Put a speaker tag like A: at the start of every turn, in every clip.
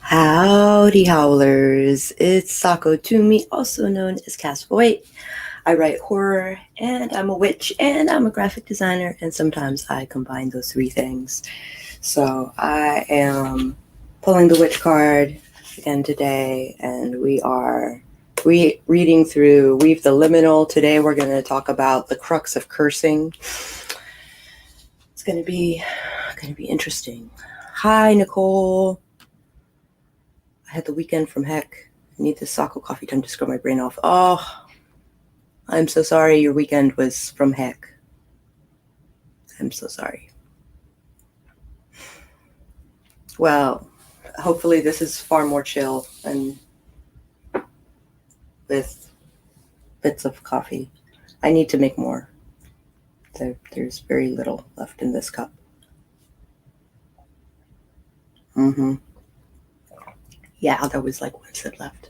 A: Howdy howlers, it's Sako Toomey, also known as Castaway. I write horror, and I'm a witch, and I'm a graphic designer, and sometimes I combine those three things. So I am pulling the witch card again today, and we are reading through Weave the Liminal. Today we're going to talk about the crux of cursing. It's going to be interesting. Hi, Nicole. I had the weekend from heck. I need this Sako coffee time to scrub my brain off. Oh, I'm so sorry your weekend was from heck. I'm so sorry. Well, hopefully this is far more chill and with bits of coffee. I need to make more. There's very little left in this cup. Yeah, there was like one sip left.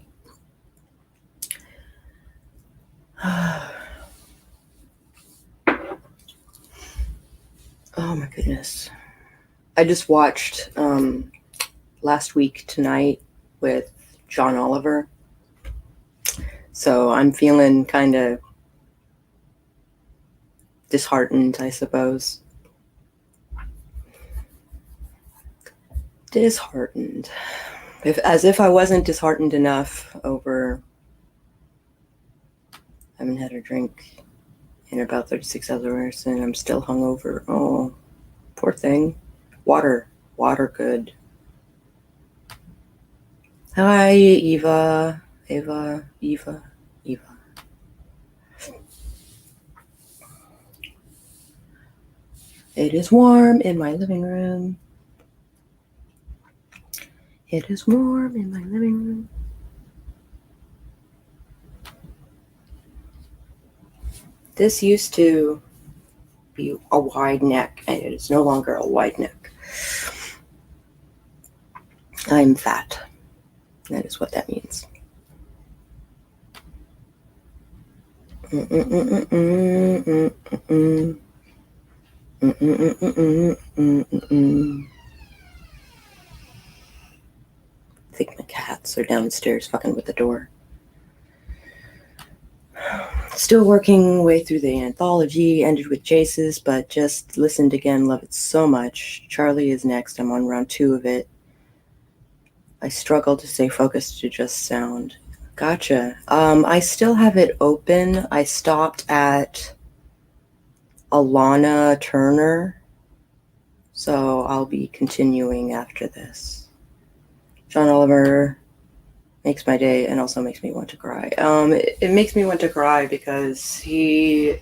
A: Oh my goodness. I just watched Last Week Tonight with John Oliver. So I'm feeling kind of disheartened, I suppose. Disheartened. As if I wasn't disheartened enough over I haven't had a drink in about 36 hours and I'm still hungover. Oh, poor thing. Water good. Hi, Eva. It is warm in my living room. It is warm in my living room. This used to be a wide neck, and it is no longer a wide neck. I'm fat. That is what that means. I think my cats are downstairs fucking with the door. Still working way through the anthology, ended with Jace's, but just listened again, love it so much. Charlie is next, I'm on round 2 of it. I struggle to stay focused to just sound. Gotcha. I still have it open. I stopped at Alana Turner, so I'll be continuing after this. John Oliver makes my day and also makes me want to cry. It makes me want to cry because he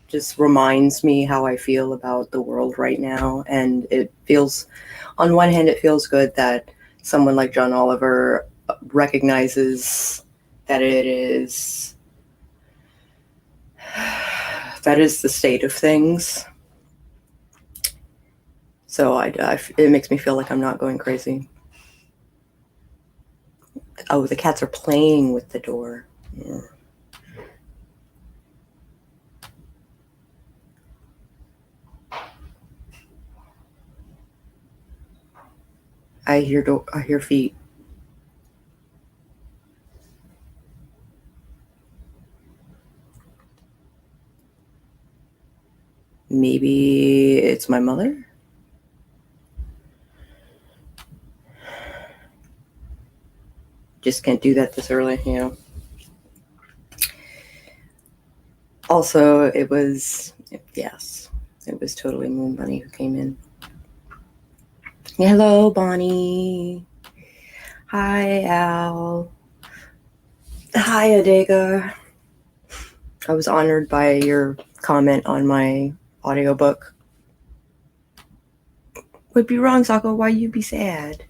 A: just reminds me how I feel about the world right now, and it feels, on one hand, it feels good that someone like John Oliver recognizes that that is the state of things. So it makes me feel like I'm not going crazy. Oh, the cats are playing with the door. Yeah. I hear feet. Maybe it's my mother? Just can't do that this early, you know. Also, it was totally Moon Bunny who came in. Hello, Bonnie. Hi, Al. Hi, Adega. I was honored by your comment on my audiobook. Would be wrong, Sako. Why you be sad?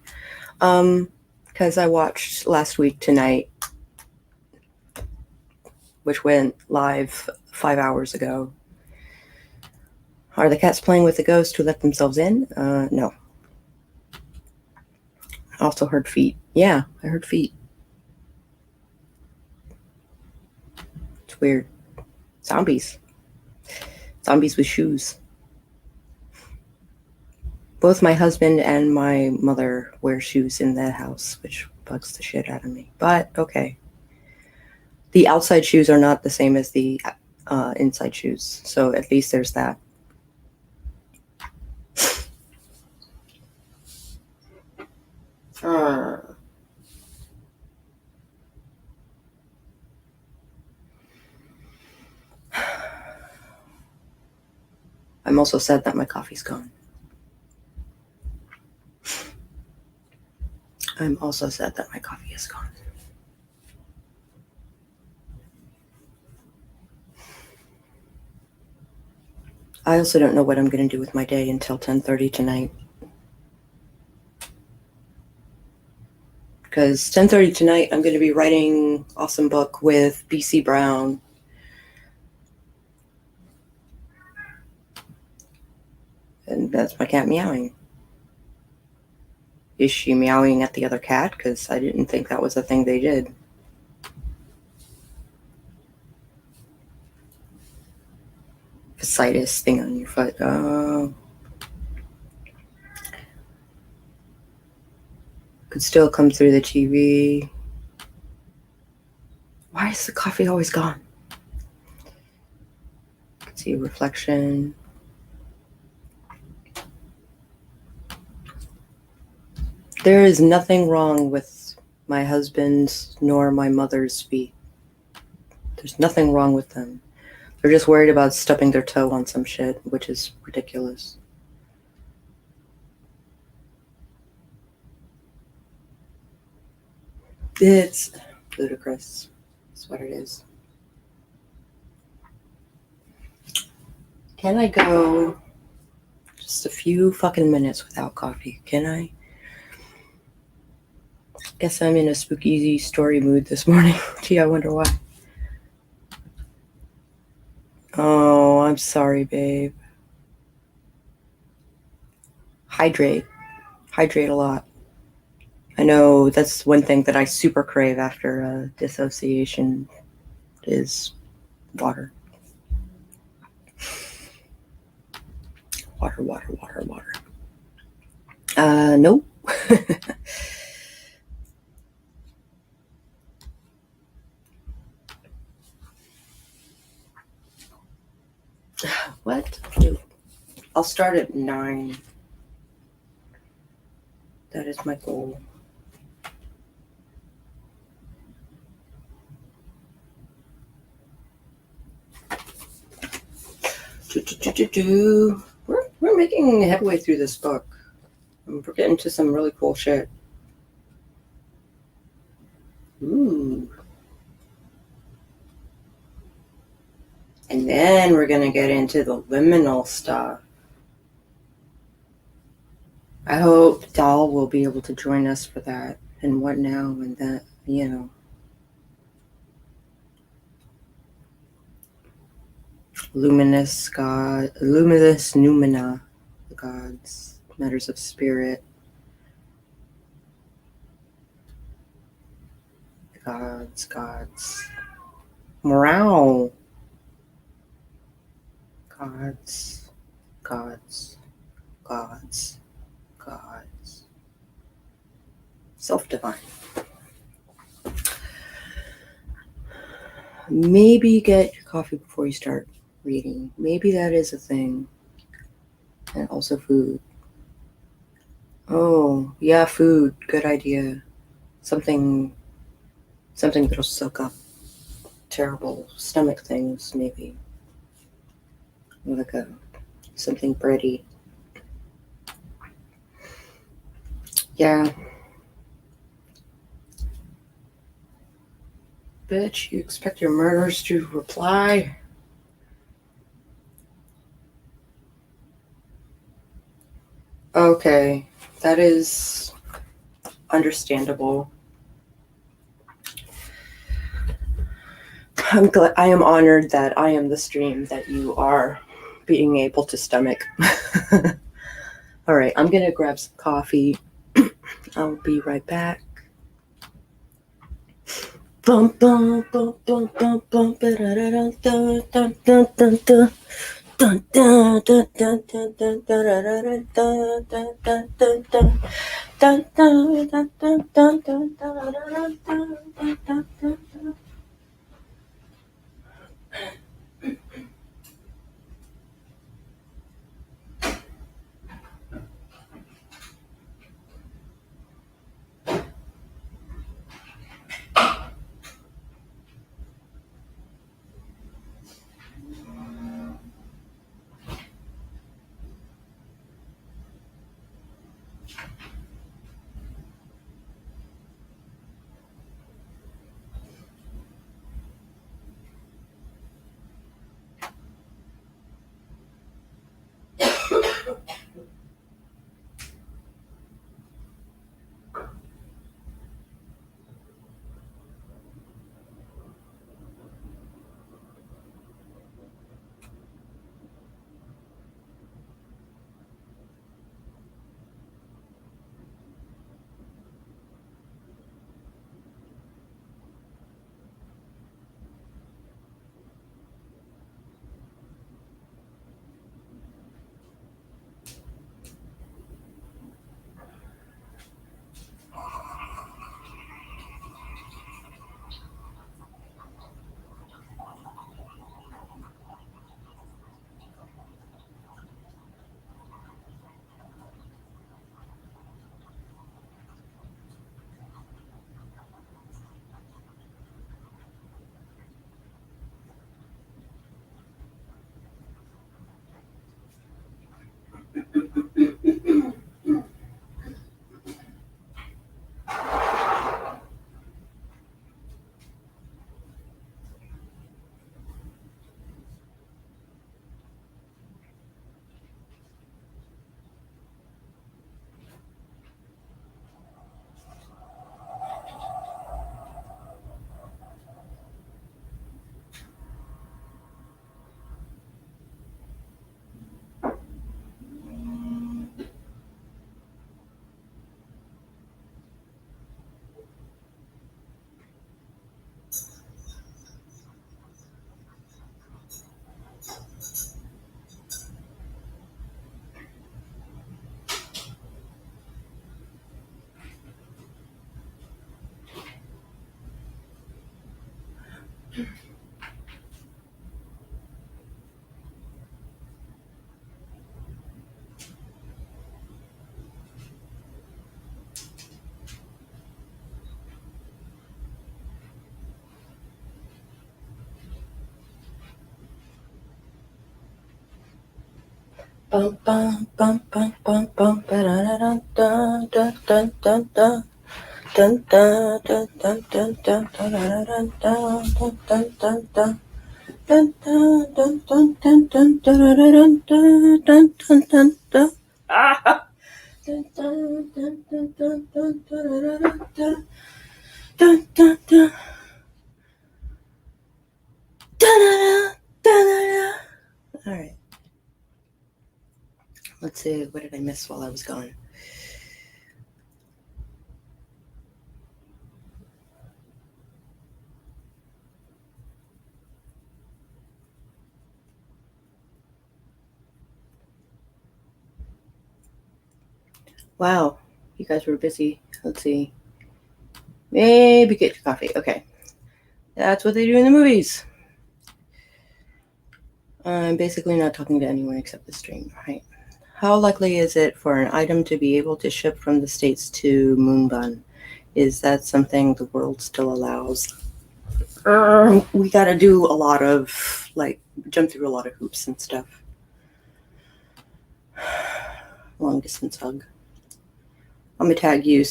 A: Because I watched Last Week Tonight, which went live 5 hours ago. Are the cats playing with the ghost who let themselves in? No. I also heard feet. Yeah, I heard feet. It's weird. Zombies with shoes. Both my husband and my mother wear shoes in that house, which bugs the shit out of me. But okay. The outside shoes are not the same as the inside shoes, so at least there's that. I'm also sad that my coffee's gone. I'm also sad that my coffee is gone. I also don't know what I'm going to do with my day until 10:30 tonight. Because 10:30 tonight, I'm going to be writing Awesome Book with BC Brown. And that's my cat meowing. Is she meowing at the other cat? Because I didn't think that was a thing they did. Fasciitis thing on your foot. Oh. Could still come through the TV. Why is the coffee always gone? Could see a reflection. There is nothing wrong with my husband's nor my mother's feet. There's nothing wrong with them. They're just worried about stubbing their toe on some shit, which is ridiculous. It's ludicrous. That's what it is. Can I go just a few fucking minutes without coffee? Can I? Guess I'm in a spooky story mood this morning. Gee, I wonder why. Oh, I'm sorry, babe. Hydrate. Hydrate a lot. I know that's one thing that I super crave after dissociation is water. Water. Nope. What? I'll start at 9. That is my goal. We're making headway through this book. We're getting to some really cool shit. Ooh. And then we're going to get into the liminal stuff. I hope Doll will be able to join us for that. And what now and that, you know. Luminous God, luminous noumena, the gods, matters of spirit. Gods. Morale. Gods. Self-divine. Maybe get your coffee before you start reading. Maybe that is a thing. And also food. Oh, yeah, food. Good idea. Something that'll soak up terrible stomach things, maybe. Like something bready. Yeah. Bitch, you expect your murderers to reply? Okay, that is understandable. I am honored that I am the stream that you are being able to stomach. All right, I'm gonna grab some coffee. I'll be right back. Bum bum bum bum bum bum ba da da da da da da da. Dun dun dun dun dun dun dun dun dun dun dun dun. Dun dun dun dun dun dun dun dun dun dun. Bum bum bum bum bum bum dun dun dun dun dun dun. Dun dun dun dun dun dun dun dun dun dun dun. Dun dun dun dun dun dun dun dun dun dun dun dun. Ah! Dun dun dun dun dun dun dun dun dun dun dun. All right. Let's see. What did I miss while I was gone? Wow, you guys were busy. Let's see. Maybe get your coffee. Okay. That's what they do in the movies. I'm basically not talking to anyone except the stream, right? How likely is it for an item to be able to ship from the States to Moonbun? Is that something the world still allows? We gotta do a lot of, jump through a lot of hoops and stuff. Long distance hug. I'm gonna tag you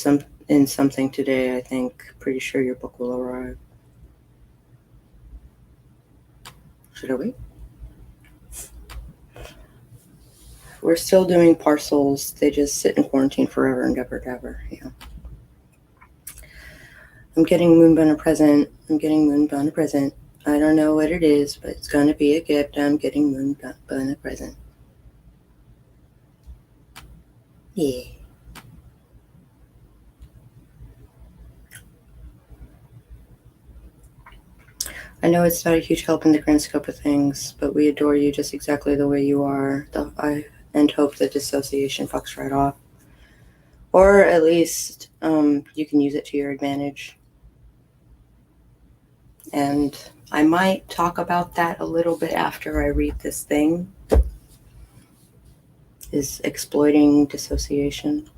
A: in something today, I think. Pretty sure your book will arrive. Should I wait? We're still doing parcels. They just sit in quarantine forever and ever. Yeah. I'm getting Moonbun a present. I don't know what it is, but it's gonna be a gift. I'm getting Moonbun a present. Yeah. I know it's not a huge help in the grand scope of things, but we adore you just exactly the way you are. And hope that dissociation fucks right off. Or at least you can use it to your advantage. And I might talk about that a little bit after I read this thing. Is exploiting dissociation.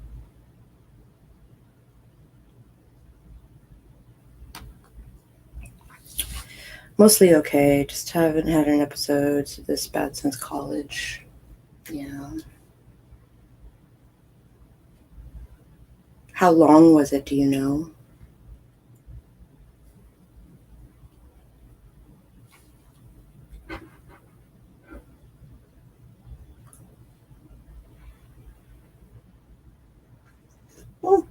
A: Mostly okay, just haven't had an episode this bad since college. Yeah. How long was it, do you know? Well,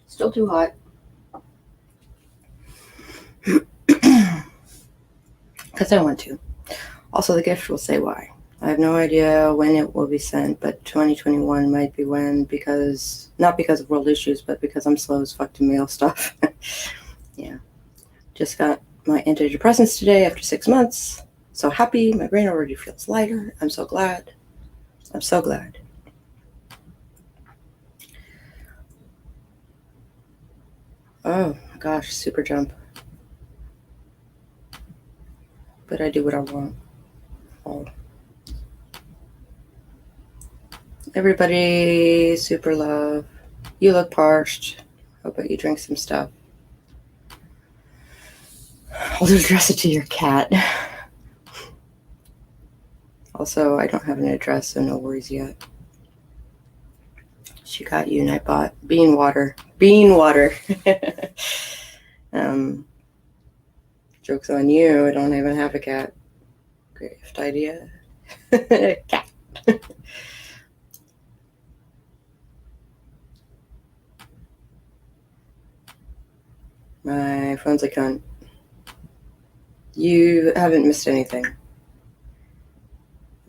A: still too hot. Because I want to. Also, the gift will say why. I have no idea when it will be sent, but 2021 might be when, because, not because of world issues, but because I'm slow as fuck to mail stuff. Yeah. Just got my antidepressants today after 6 months. So happy. My brain already feels lighter. I'm so glad. I'm so glad. Oh my gosh, super jump. But I do what I want. Oh. Everybody, super love. You look parched. How about you drink some stuff? I'll just address it to your cat. Also, I don't have an address, so no worries yet. She got you, and I bought bean water. Bean water. Joke's on you. I don't even have a cat. Gift idea. Cat. My phone's a cunt. You haven't missed anything. It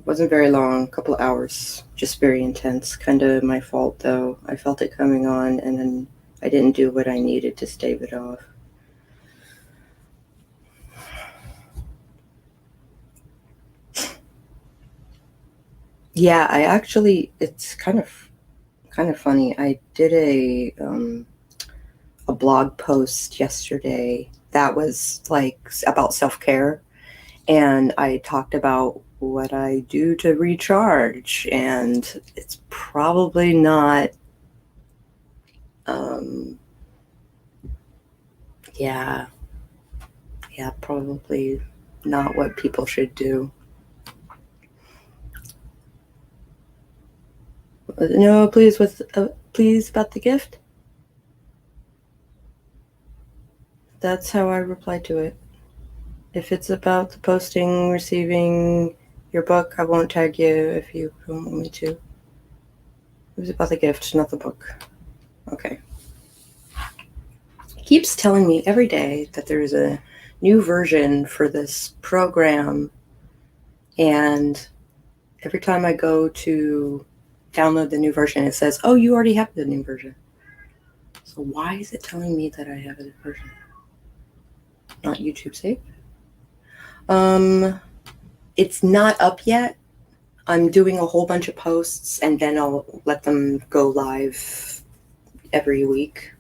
A: wasn't very long, a couple of hours. Just very intense. Kind of my fault, though. I felt it coming on, and then I didn't do what I needed to stave it off. Yeah, I actually, it's kind of funny. I did a blog post yesterday that was like about self-care, and I talked about what I do to recharge, and it's probably not probably not what people should do. No, please about the gift. That's how I reply to it. If it's about the posting, receiving your book, I won't tag you if you don't want me to. It was about the gift, not the book. Okay. He keeps telling me every day that there's a new version for this program, and every time I go to download the new version, it says, oh, you already have the new version. So why is it telling me that I have a version? Not YouTube safe? It's not up yet. I'm doing a whole bunch of posts, and then I'll let them go live every week.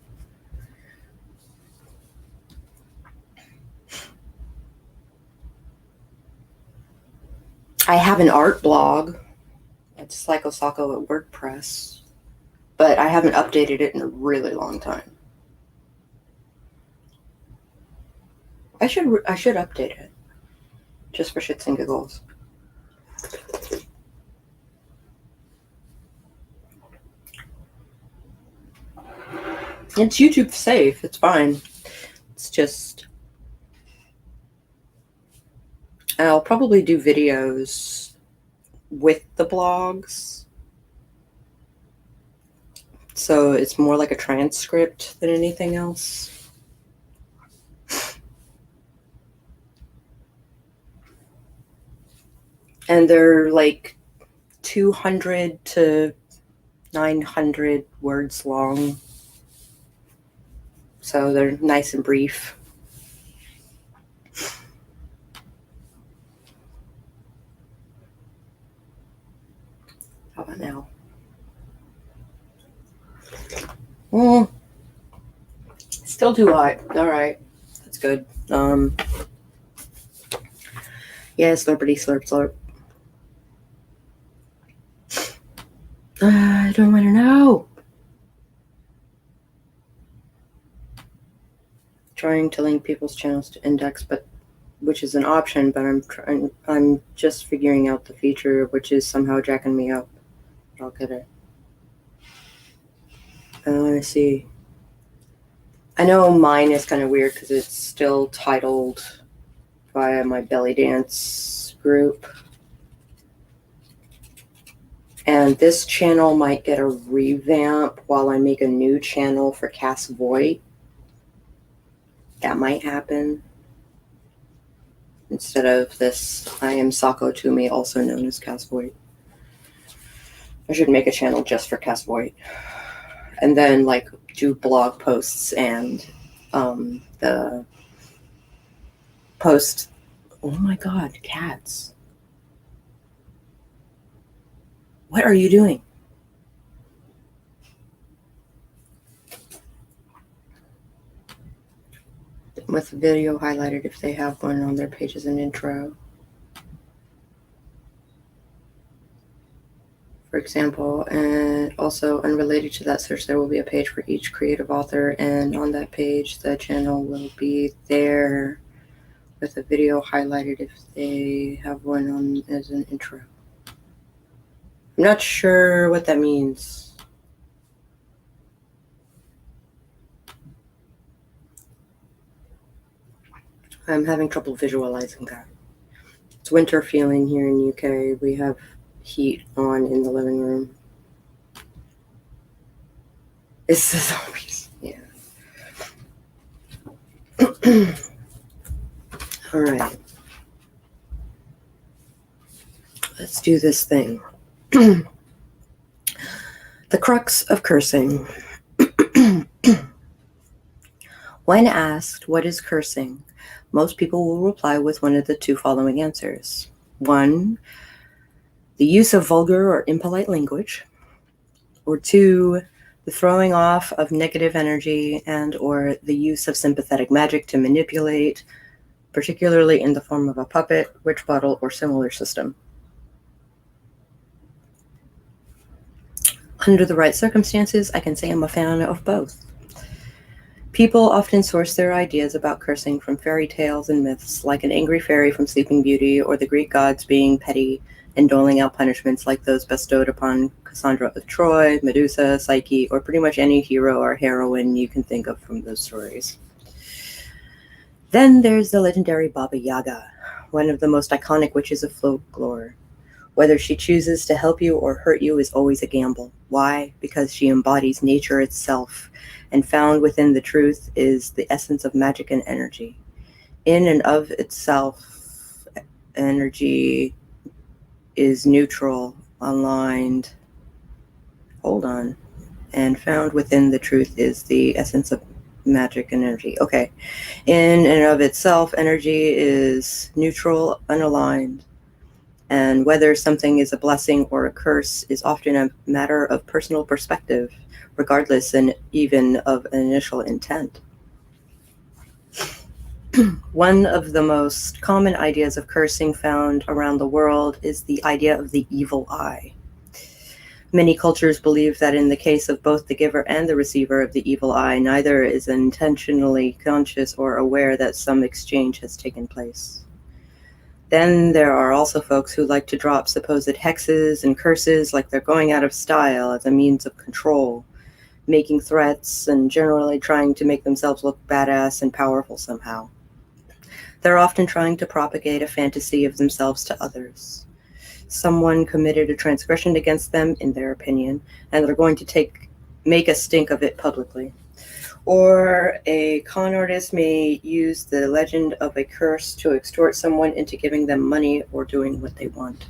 A: I have an art blog. It's Psycho at WordPress, but I haven't updated it in a really long time. I should update it, just for shits and giggles. It's YouTube safe. It's fine. It's just I'll probably do videos with the blogs, so it's more like a transcript than anything else. And they're like 200 to 900 words long, so they're nice and brief. Still too hot. All right. That's good. Yeah, slurpity slurp slurp. I don't want to know. Trying to link people's channels to index, which is an option, but I'm just figuring out the feature, which is somehow jacking me up. I'll get it. Let me see. I know mine is kind of weird because it's still titled via my belly dance group. And this channel might get a revamp while I make a new channel for Cass Voight. That might happen. Instead of this, I am Sako Toomey, also known as Cass Voight. I should make a channel just for Cass Voight. And then, like, do blog posts and the post. Oh my God, cats. What are you doing? With video highlighted if they have one on their page as an intro. For example, and also unrelated to that search, there will be a page for each creative author, and on that page, the channel will be there with a video highlighted if they have one on as an intro. I'm not sure what that means. I'm having trouble visualizing that. It's winter feeling here in UK. We have heat on in the living room. This is always, yeah. All right. Let's do this thing. The crux of cursing. When asked what is cursing, most people will reply with one of the two following answers. 1, the use of vulgar or impolite language. Or 2, the throwing off of negative energy and or the use of sympathetic magic to manipulate, particularly in the form of a puppet, witch bottle, or similar system. Under the right circumstances, I can say I'm a fan of both. People often source their ideas about cursing from fairy tales and myths, like an angry fairy from Sleeping Beauty, or the Greek gods being petty and doling out punishments like those bestowed upon Cassandra of Troy, Medusa, Psyche, or pretty much any hero or heroine you can think of from those stories. Then there's the legendary Baba Yaga, one of the most iconic witches of folklore. Whether she chooses to help you or hurt you is always a gamble. Why? Because she embodies nature itself, and found within the truth is the essence of magic and energy. In and of itself, energy is neutral, aligned, and found within the truth is the essence of magic and energy. Okay. In and of itself, energy is neutral, unaligned, and whether something is a blessing or a curse is often a matter of personal perspective, regardless and even of initial intent. One of the most common ideas of cursing found around the world is the idea of the evil eye. Many cultures believe that in the case of both the giver and the receiver of the evil eye, neither is intentionally conscious or aware that some exchange has taken place. Then there are also folks who like to drop supposed hexes and curses like they're going out of style as a means of control, making threats and generally trying to make themselves look badass and powerful somehow. They're often trying to propagate a fantasy of themselves to others. Someone committed a transgression against them, in their opinion, and they're going to make a stink of it publicly. Or a con artist may use the legend of a curse to extort someone into giving them money or doing what they want.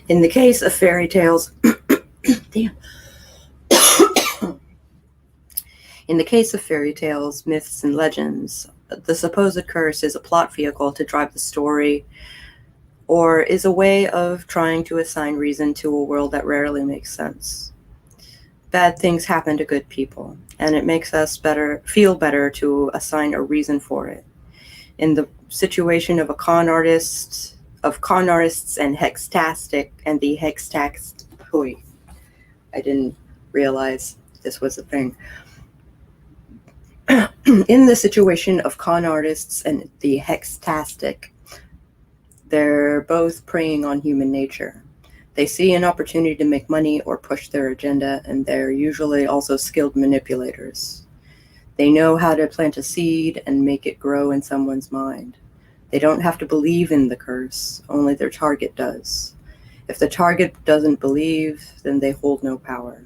A: In the case of fairy tales, In the case of fairy tales, myths, and legends, the supposed curse is a plot vehicle to drive the story, or is a way of trying to assign reason to a world that rarely makes sense. bad things happen to good people, and it makes us feel better to assign a reason for it. In the situation of conorists and hextastic and the hextax, I didn't realize this was a thing. In the situation of con artists and the hextastic, they're both preying on human nature. They see an opportunity to make money or push their agenda, and they're usually also skilled manipulators. They know how to plant a seed and make it grow in someone's mind. They don't have to believe in the curse, only their target does. If the target doesn't believe, then they hold no power.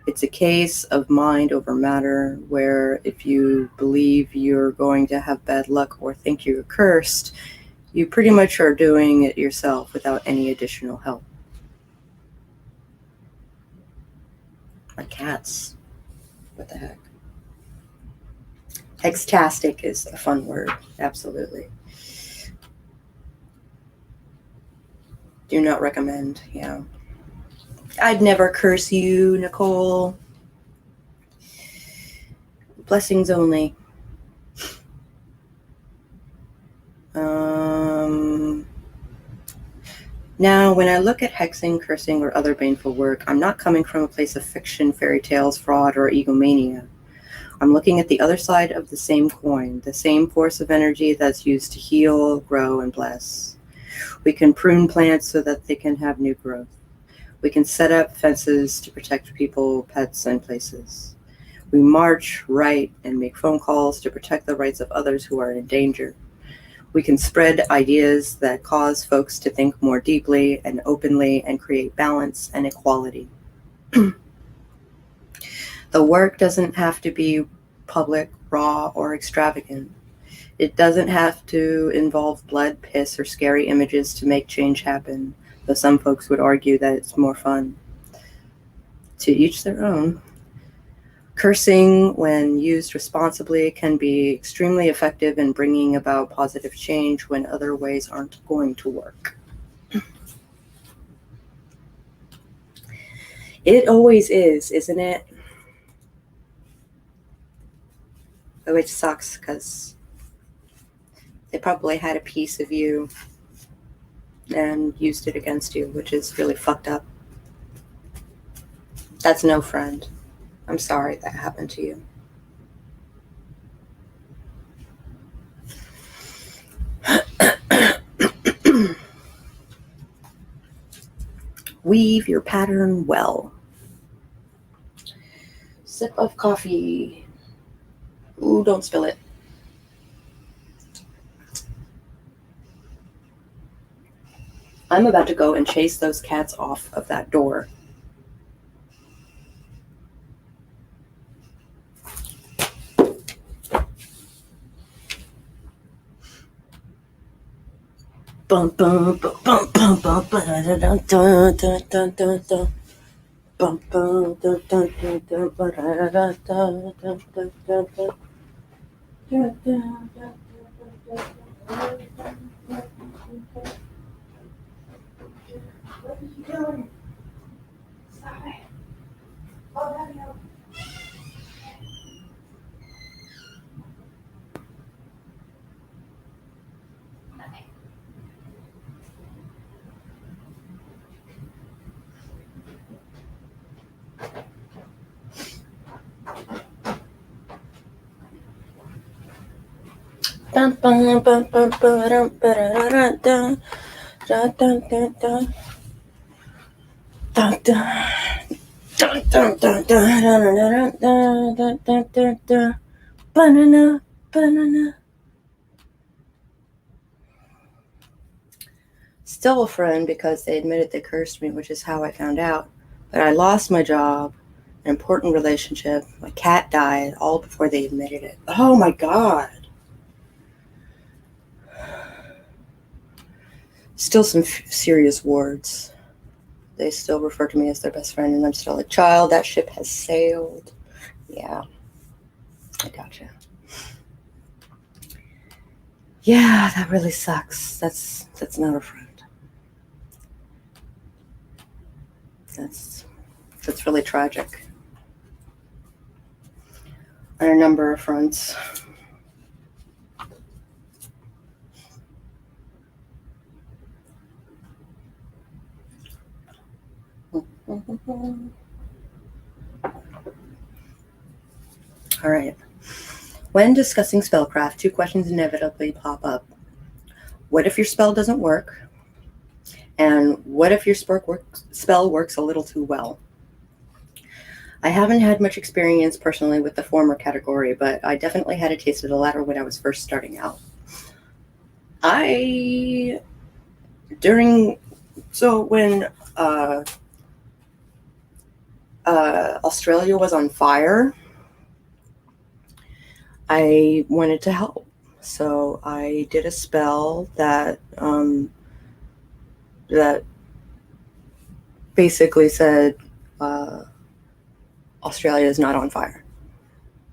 A: It's a case of mind over matter, where if you believe you're going to have bad luck or think you're cursed, you pretty much are doing it yourself without any additional help. My cats. What the heck? Hextastic is a fun word, absolutely. Do not recommend, yeah. I'd never curse you, Nicole. Blessings only. Now, when I look at hexing, cursing, or other baneful work, I'm not coming from a place of fiction, fairy tales, fraud, or egomania. I'm looking at the other side of the same coin, the same force of energy that's used to heal, grow, and bless. We can prune plants so that they can have new growth. We can set up fences to protect people, pets, and places. We march, write, and make phone calls to protect the rights of others who are in danger. We can spread ideas that cause folks to think more deeply and openly and create balance and equality. The work doesn't have to be public, raw, or extravagant. It doesn't have to involve blood, piss, or scary images to make change happen, though some folks would argue that it's more fun. To each their own. Cursing, when used responsibly, can be extremely effective in bringing about positive change when other ways aren't going to work. It always is, isn't it? Which sucks, because they probably had a piece of you and used it against you, which is really fucked up. That's no friend. I'm sorry that happened to you. Weave your pattern well. Sip of coffee. Ooh, don't spill it. I'm about to go and chase those cats off of that door. Bum bum bum bum bum bum dun dun dun dun dun dun. Bum bum dun dun dun dun dun dun dun dun dun. What are you doing? Stop it. Oh, daddy, no. Bum bum bum bum bum dun dun dun dun dun dun. Dun dun dun dun dun dun dun dun dun dun dun. Banana, banana. Still a friend because they admitted they cursed me, which is how I found out. But I lost my job, an important relationship, my cat died, all before they admitted it. Oh my God. Still some serious words. They still refer to me as their best friend, and I'm still a child. That ship has sailed. Yeah, I gotcha. Yeah, that really sucks. That's not a friend. That's really tragic. on a number of fronts. All right. When discussing spellcraft, 2 questions inevitably pop up. What if your spell doesn't work? And what if your spell works a little too well? I haven't had much experience personally with the former category, but I definitely had a taste of the latter when I was first starting out. When Australia was on fire, I wanted to help. So I did a spell that basically said, Australia is not on fire.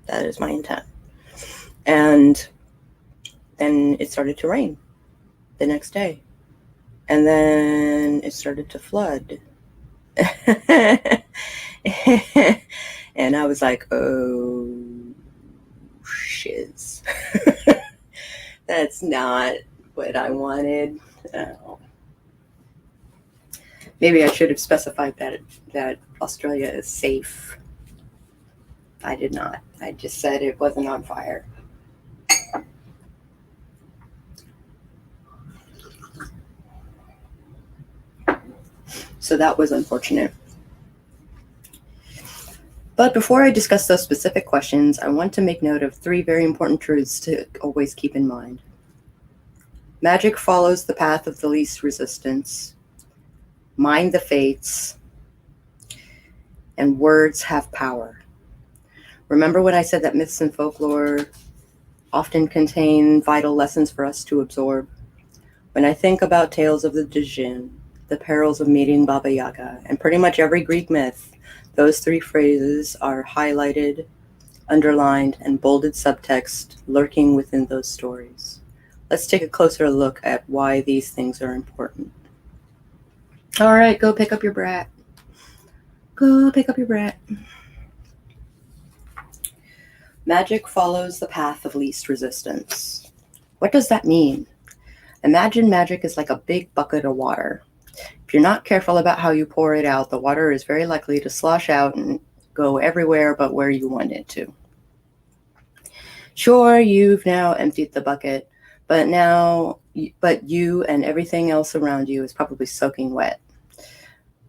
A: That is my intent. And then it started to rain the next day. And then it started to flood. And I was like, oh, shiz. That's not what I wanted. Oh. Maybe I should have specified that Australia is safe. I did not. I just said it wasn't on fire. So that was unfortunate. But before I discuss those specific questions, I want to make note of 3 very important truths to always keep in mind. Magic follows the path of the least resistance. Mind the fates. And words have power. Remember when I said that myths and folklore often contain vital lessons for us to absorb? When I think about tales of the Djinn, the perils of meeting Baba Yaga, and pretty much every Greek myth, those 3 phrases are highlighted, underlined, and bolded subtext lurking within those stories. Let's take a closer look at why these things are important. All right, go pick up your brat. Go pick up your brat. Magic follows the path of least resistance. What does that mean? Imagine magic is like a big bucket of water. If you're not careful about how you pour it out, the water is very likely to slosh out and go everywhere but where you want it to. Sure, you've now emptied the bucket, but you and everything else around you is probably soaking wet.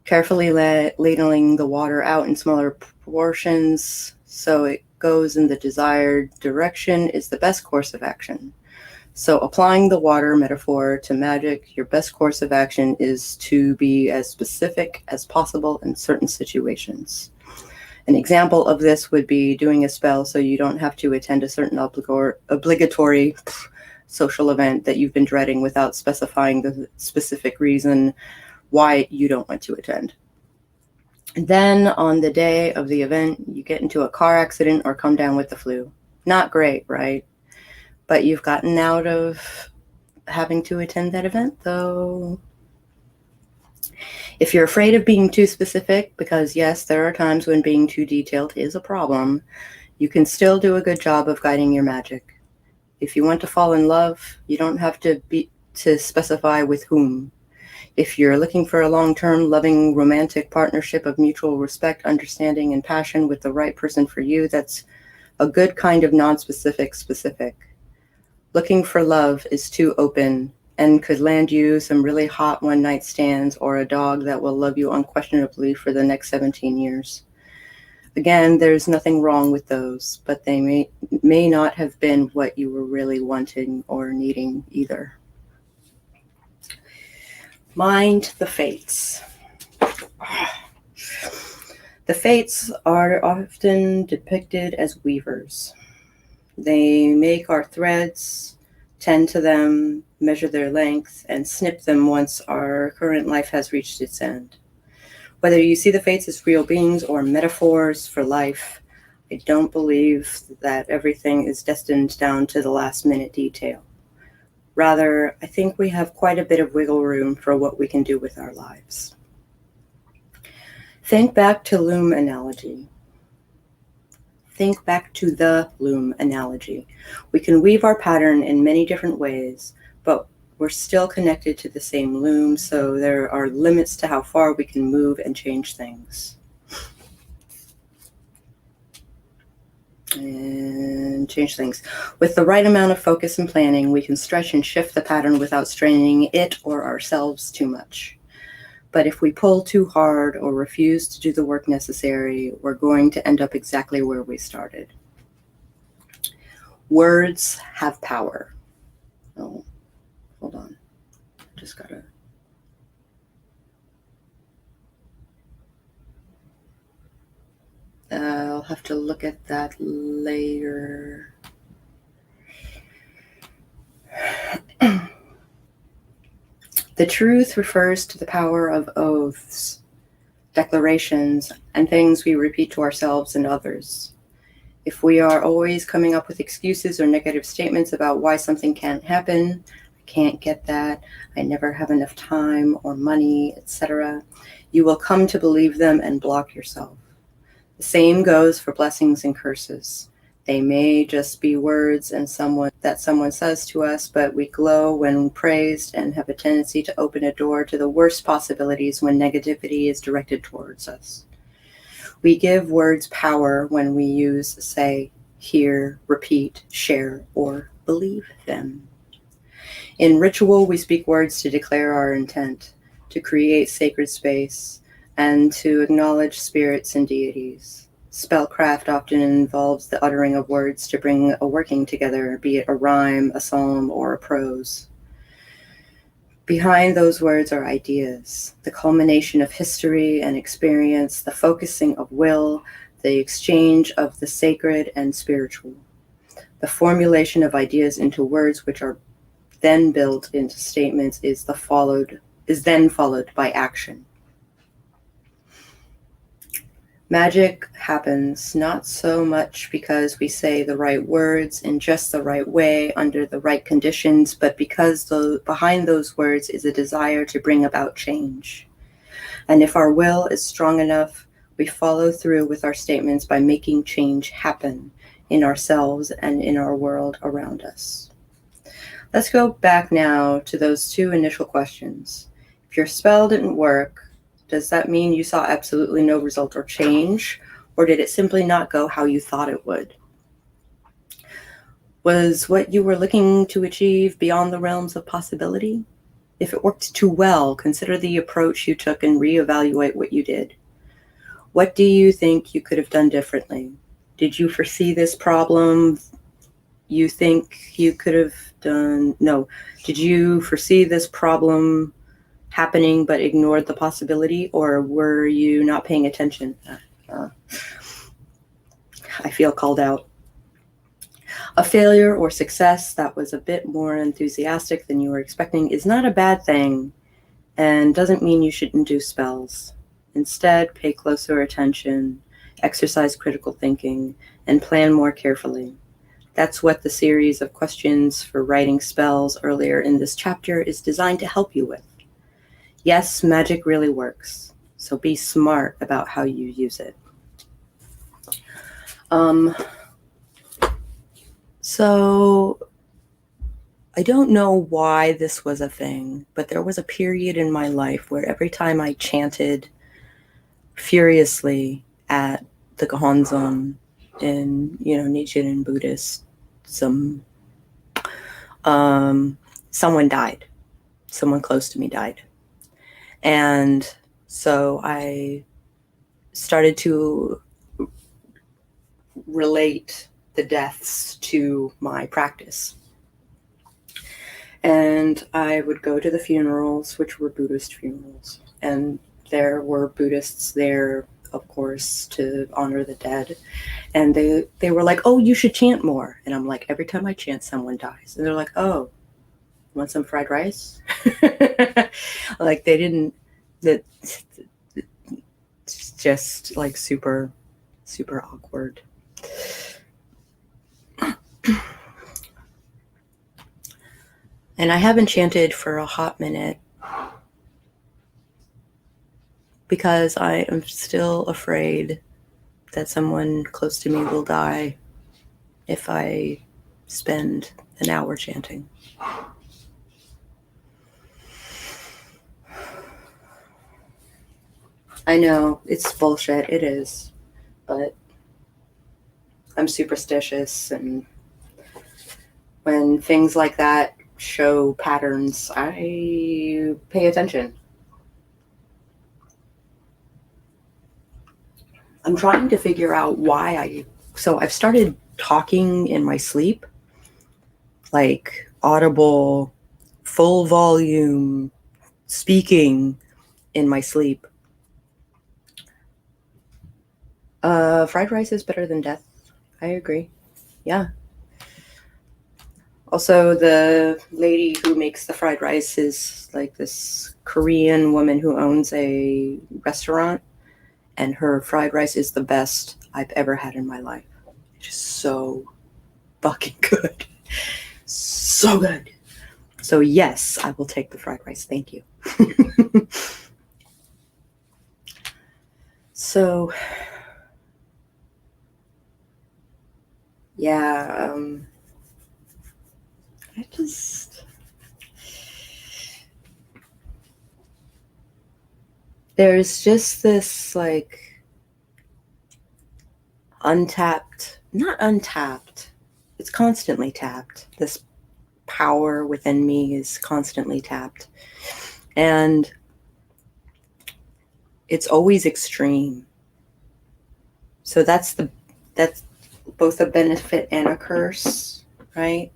A: Carefully ladling the water out in smaller portions so it goes in the desired direction is the best course of action. So applying the water metaphor to magic, your best course of action is to be as specific as possible in certain situations. An example of this would be doing a spell so you don't have to attend a certain obligatory social event that you've been dreading without specifying the specific reason why you don't want to attend. And then on the day of the event, you get into a car accident or come down with the flu. Not great, right? But you've gotten out of having to attend that event, though. If you're afraid of being too specific, because yes, there are times when being too detailed is a problem, you can still do a good job of guiding your magic. If you want to fall in love, you don't have to specify with whom. If you're looking for a long-term, loving, romantic partnership of mutual respect, understanding, and passion with the right person for you, that's a good kind of non-specific specific. Looking for love is too open and could land you some really hot one-night stands or a dog that will love you unquestionably for the next 17 years. Again, there's nothing wrong with those, but they may not have been what you were really wanting or needing either. Mind the fates. The fates are often depicted as weavers. They make our threads, tend to them, measure their length, and snip them once our current life has reached its end. Whether you see the fates as real beings or metaphors for life, I don't believe that everything is destined down to the last minute detail. Rather, I think we have quite a bit of wiggle room for what we can do with our lives. Think back to loom analogy. think back to the loom analogy. We can weave our pattern in many different ways, but we're still connected to the same loom, so there are limits to how far we can move and change things. With the right amount of focus and planning, we can stretch and shift the pattern without straining it or ourselves too much. But if we pull too hard or refuse to do the work necessary, we're going to end up exactly where we started. Words have power. Oh, hold on. Just gotta... I'll have to look at that later. The truth refers to the power of oaths, declarations, and things we repeat to ourselves and others. If we are always coming up with excuses or negative statements about why something can't happen, I can't get that, I never have enough time or money, etc., you will come to believe them and block yourself. The same goes for blessings and curses. They may just be words that someone says to us, but we glow when praised and have a tendency to open a door to the worst possibilities when negativity is directed towards us. We give words power when we use, say, hear, repeat, share, or believe them. In ritual, we speak words to declare our intent, to create sacred space, and to acknowledge spirits and deities. Spellcraft often involves the uttering of words to bring a working together, be it a rhyme, a psalm, or a prose. Behind those words are ideas, the culmination of history and experience, the focusing of will, the exchange of the sacred and spiritual. The formulation of ideas into words which are then built into statements is then followed by action. Magic happens not so much because we say the right words in just the right way under the right conditions, but because behind those words is a desire to bring about change. And if our will is strong enough, we follow through with our statements by making change happen in ourselves and in our world around us. Let's go back now to those two initial questions. If your spell didn't work, does that mean you saw absolutely no result or change, or did it simply not go how you thought it would? Was what you were looking to achieve beyond the realms of possibility? If it worked too well, consider the approach you took and reevaluate what you did. What do you think you could have done differently? Did you foresee this problem? Did you foresee this problem happening but ignored the possibility, or were you not paying attention? I feel called out. A failure or success that was a bit more enthusiastic than you were expecting is not a bad thing and doesn't mean you shouldn't do spells. Instead, pay closer attention, exercise critical thinking, and plan more carefully. That's what the series of questions for writing spells earlier in this chapter is designed to help you with. Yes, magic really works, so be smart about how you use it. So I don't know why this was a thing, but there was a period in my life where every time I chanted furiously at the Gohonzon in, Nichiren Buddhism, someone died. Someone close to me died. And so I started to relate the deaths to my practice. And I would go to the funerals, which were Buddhist funerals. And there were Buddhists there, of course, to honor the dead. And they were like, oh, you should chant more. And I'm like, every time I chant, someone dies. And they're like, oh, want some fried rice? Like they didn't, it's just like super, super awkward. And I haven't chanted for a hot minute because I am still afraid that someone close to me will die if I spend an hour chanting. I know, it's bullshit, it is, but I'm superstitious, and when things like that show patterns, I pay attention. I'm trying to figure out why so I've started talking in my sleep, like audible, full volume speaking in my sleep. Fried rice is better than death. I agree. Yeah. Also, the lady who makes the fried rice is like this Korean woman who owns a restaurant, and her fried rice is the best I've ever had in my life. It's just so fucking good. So good. So yes, I will take the fried rice. Thank you. So, yeah, I just... There's just this, like, not untapped, it's constantly tapped. This power within me is constantly tapped. And it's always extreme. So that's both a benefit and a curse, right?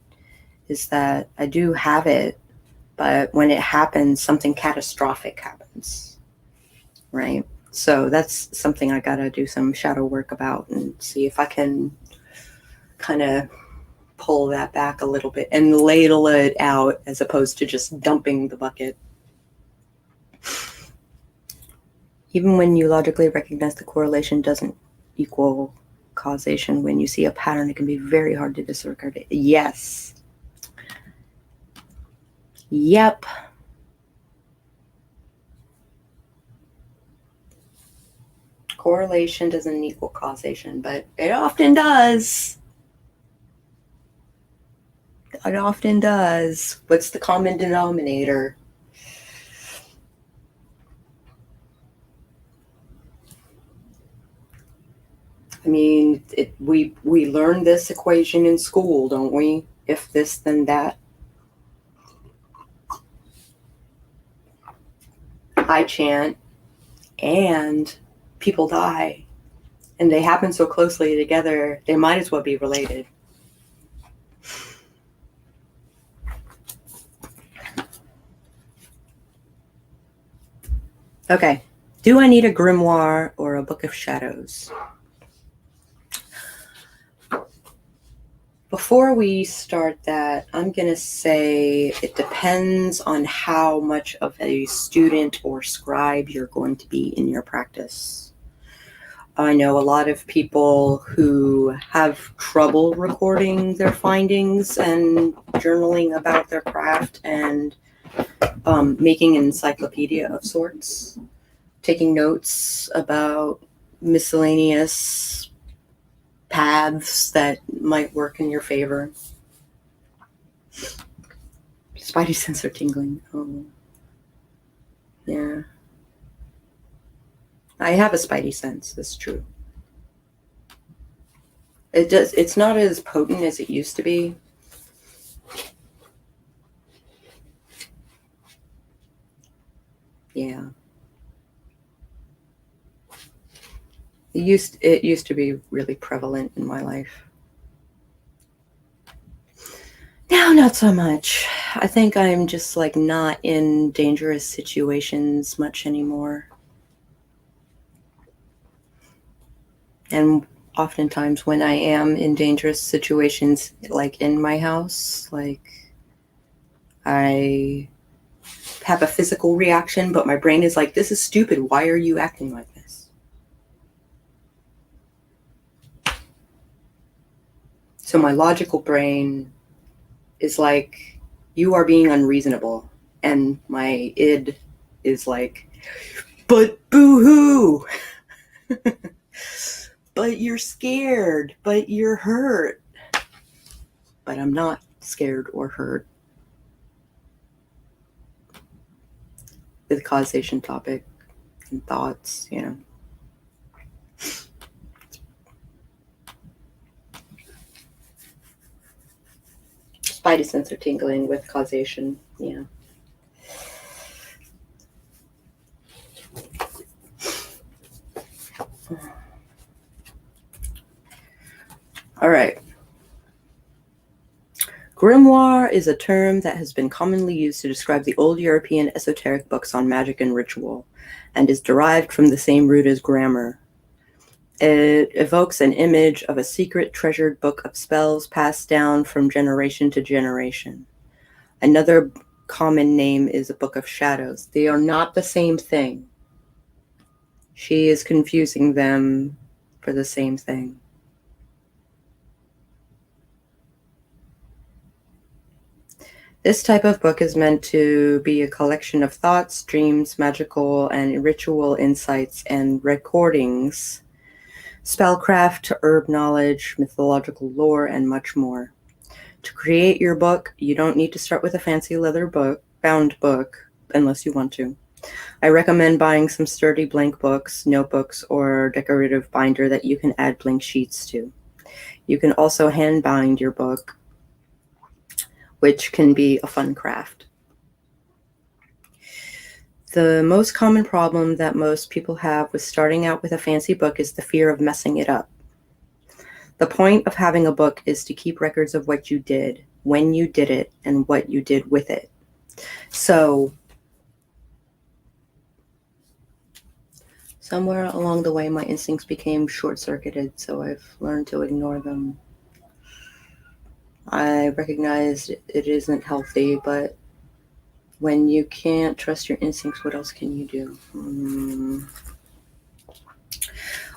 A: Is that I do have it, but when it happens, something catastrophic happens, right? So that's something I gotta do some shadow work about and see if I can kind of pull that back a little bit and ladle it out as opposed to just dumping the bucket. Even when you logically recognize the correlation doesn't equal causation, when you see a pattern, it can be very hard to disregard it. Yes. Yep. Correlation doesn't equal causation, but it often does. It often does. What's the common denominator? I mean, we learn this equation in school, don't we? If this, then that. I chant, and people die, and they happen so closely together, they might as well be related. Okay. Do I need a grimoire or a book of shadows? Before we start that, I'm going to say it depends on how much of a student or scribe you're going to be in your practice. I know a lot of people who have trouble recording their findings and journaling about their craft and making an encyclopedia of sorts, taking notes about miscellaneous paths that might work in your favor. Spidey sense are tingling. Oh, yeah. I have a spidey sense, that's true. It's not as potent as it used to be. Yeah. It used to be really prevalent in my life. Now, not so much. I think I'm just like not in dangerous situations much anymore. And oftentimes when I am in dangerous situations, like in my house, like I have a physical reaction, but my brain is like, this is stupid. Why are you acting like this? So my logical brain is like, you are being unreasonable. And my id is like, but boo-hoo. but you're scared, but you're hurt. But I'm not scared or hurt. With causation topic and thoughts, you know. Spidey sense are tingling with causation, yeah. All right. Grimoire is a term that has been commonly used to describe the old European esoteric books on magic and ritual, and is derived from the same root as grammar. It evokes an image of a secret, treasured book of spells passed down from generation to generation. Another common name is a book of shadows. They are not the same thing. She is confusing them for the same thing. This type of book is meant to be a collection of thoughts, dreams, magical and ritual insights, and recordings, spellcraft, herb knowledge, mythological lore, and much more. To create your book, you don't need to start with a fancy leather bound book, unless you want to. I recommend buying some sturdy blank books, notebooks, or decorative binder that you can add blank sheets to. You can also hand bind your book, which can be a fun craft. The most common problem that most people have with starting out with a fancy book is the fear of messing it up. The point of having a book is to keep records of what you did, when you did it, and what you did with it. So, somewhere along the way, my instincts became short-circuited, so I've learned to ignore them. I recognize it isn't healthy, but when you can't trust your instincts, what else can you do?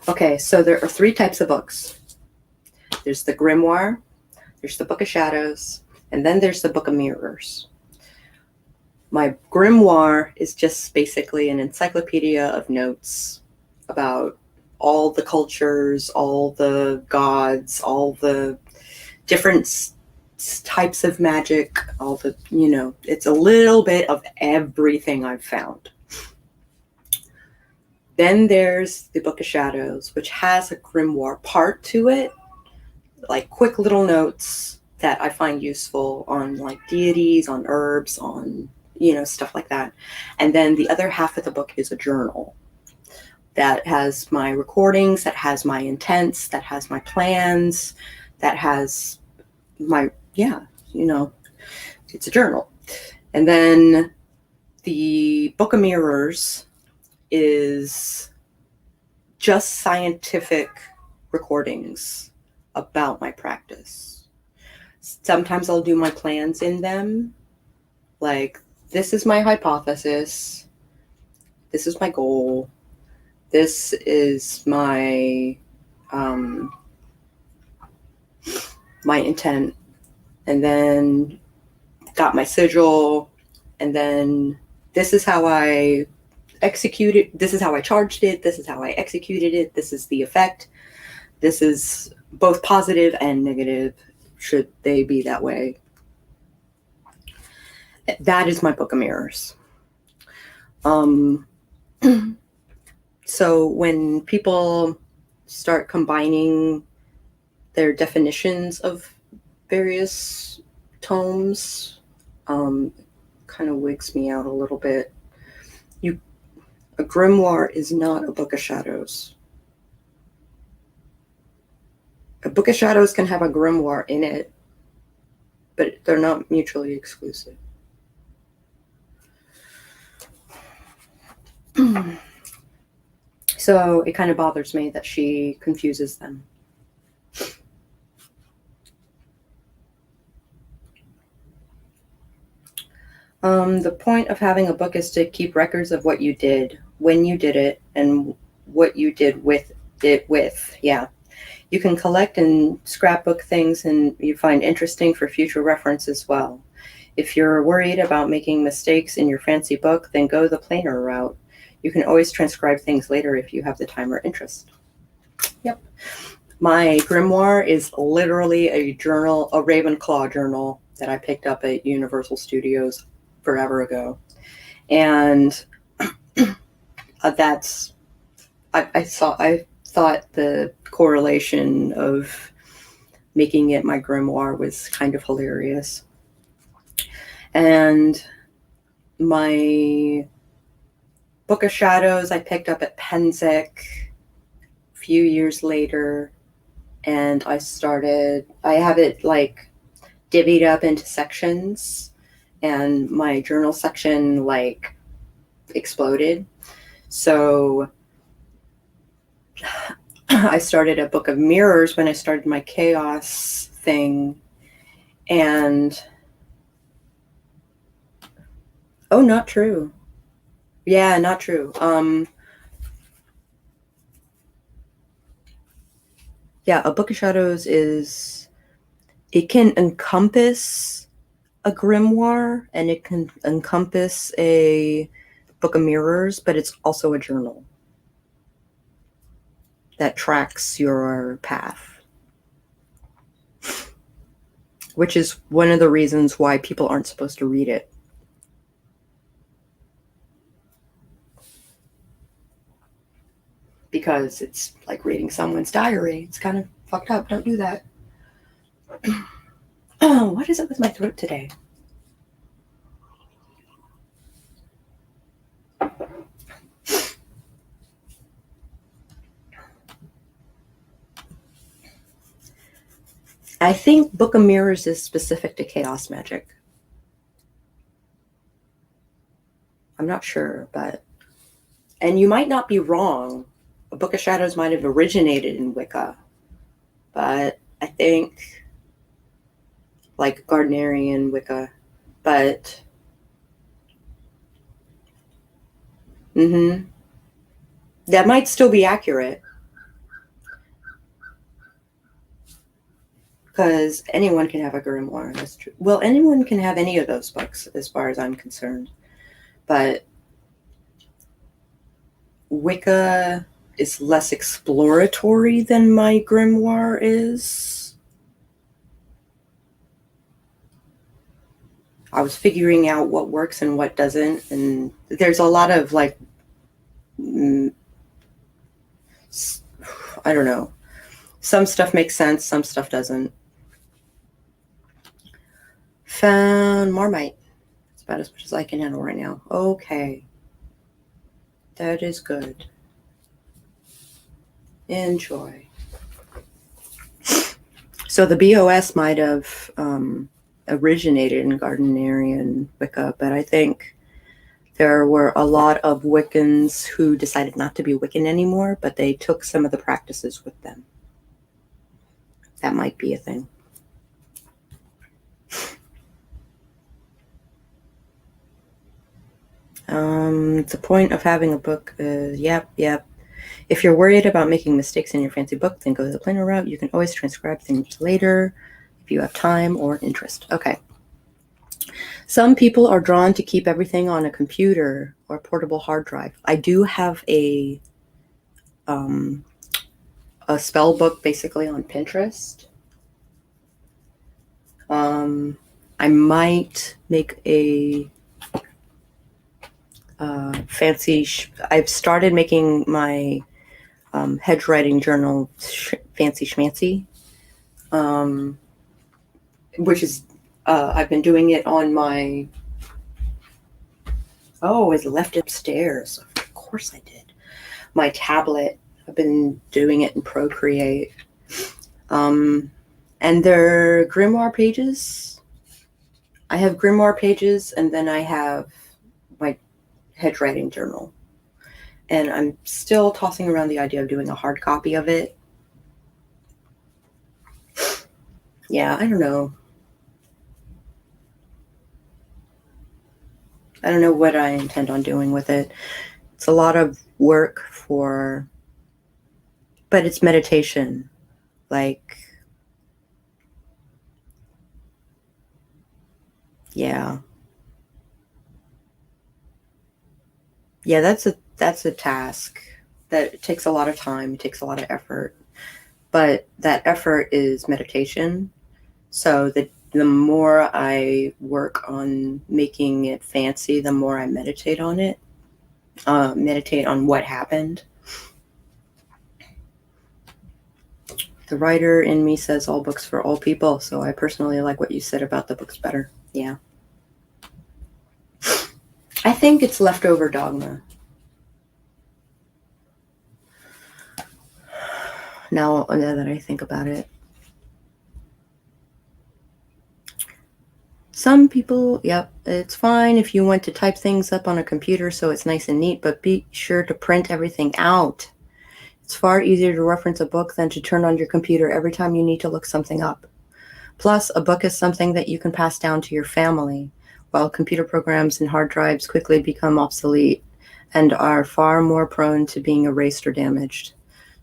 A: Okay, so there are 3 types of books. There's the grimoire, there's the Book of Shadows, and then there's the Book of Mirrors. My grimoire is just basically an encyclopedia of notes about all the cultures, all the gods, all the different types of magic, all the, it's a little bit of everything I've found. Then there's the Book of Shadows, which has a grimoire part to it, like quick little notes that I find useful on like deities, on herbs, on, stuff like that. And then the other half of the book is a journal that has my recordings, that has my intents, that has my plans, that has my, it's a journal. And then the Book of Mirrors is just scientific recordings about my practice. Sometimes I'll do my plans in them, like, this is my hypothesis, this is my goal, this is my my intent, and then got my sigil, and then this is how I executed, this is how I charged it, this is how I executed it, this is the effect, this is both positive and negative, should they be that way. That is my Book of Mirrors. So when people start combining their definitions of various tomes, kind of wigs me out a little bit. A grimoire is not a Book of Shadows. A Book of Shadows can have a grimoire in it, but they're not mutually exclusive. So it kind of bothers me that she confuses them. The point of having a book is to keep records of what you did, when you did it, and what you did with it with. Yeah. You can collect and scrapbook things and you find interesting for future reference as well. If you're worried about making mistakes in your fancy book, then go the plainer route. You can always transcribe things later if you have the time or interest. Yep. My grimoire is literally a journal, a Ravenclaw journal that I picked up at Universal Studios forever ago. And that's, I thought the correlation of making it my grimoire was kind of hilarious. And my Book of Shadows I picked up at Penzic a few years later, and I have it like divvied up into sections, and my journal section like exploded. So I started a Book of Mirrors when I started my chaos thing, and oh, not true. Yeah, not true. Yeah, a Book of Shadows it can encompass a grimoire and it can encompass a Book of Mirrors, but it's also a journal that tracks your path, which is one of the reasons why people aren't supposed to read it. Because it's like reading someone's diary. It's kind of fucked up. Don't do that. Oh, what is it with my throat today? I think Book of Mirrors is specific to chaos magic. I'm not sure, and you might not be wrong. A Book of Shadows might have originated in Wicca, but I think like Gardnerian Wicca, but that might still be accurate. Because anyone can have a grimoire. That's true. Well, anyone can have any of those books, as far as I'm concerned. But Wicca is less exploratory than my grimoire is. I was figuring out what works and what doesn't, and there's a lot of like, I don't know. Some stuff makes sense, some stuff doesn't. Found Marmite. It's about as much as I can handle right now. Okay. That is good. Enjoy. So the BOS might have originated in Gardnerian Wicca, but I think there were a lot of Wiccans who decided not to be Wiccan anymore, but they took some of the practices with them. That might be a thing. The point of having a book, yep. If you're worried about making mistakes in your fancy book, then go the plainer route. You can always transcribe things later if you have time or interest. Okay. Some people are drawn to keep everything on a computer or portable hard drive. I do have a spell book basically on Pinterest. I might make a fancy. I've started making my hedge writing journal fancy schmancy, which is I've been doing it on my. Oh, it's left upstairs. Of course I did. My tablet. I've been doing it in Procreate. And they're grimoire pages. I have grimoire pages, and then I have my hedge writing journal. And I'm still tossing around the idea of doing a hard copy of it. Yeah, I don't know. I don't know what I intend on doing with it. It's a lot of work but it's meditation. Like, yeah. Yeah, that's a task. that it takes a lot of time, it takes a lot of effort, but that effort is meditation. So the more I work on making it fancy, the more I meditate on it, meditate on what happened. The writer in me says all books for all people, so I personally like what you said about the books better. Yeah. I think it's leftover dogma. Now that I think about it. Some people, yep, it's fine if you want to type things up on a computer so it's nice and neat, but be sure to print everything out. It's far easier to reference a book than to turn on your computer every time you need to look something up. Plus, a book is something that you can pass down to your family, while computer programs and hard drives quickly become obsolete and are far more prone to being erased or damaged.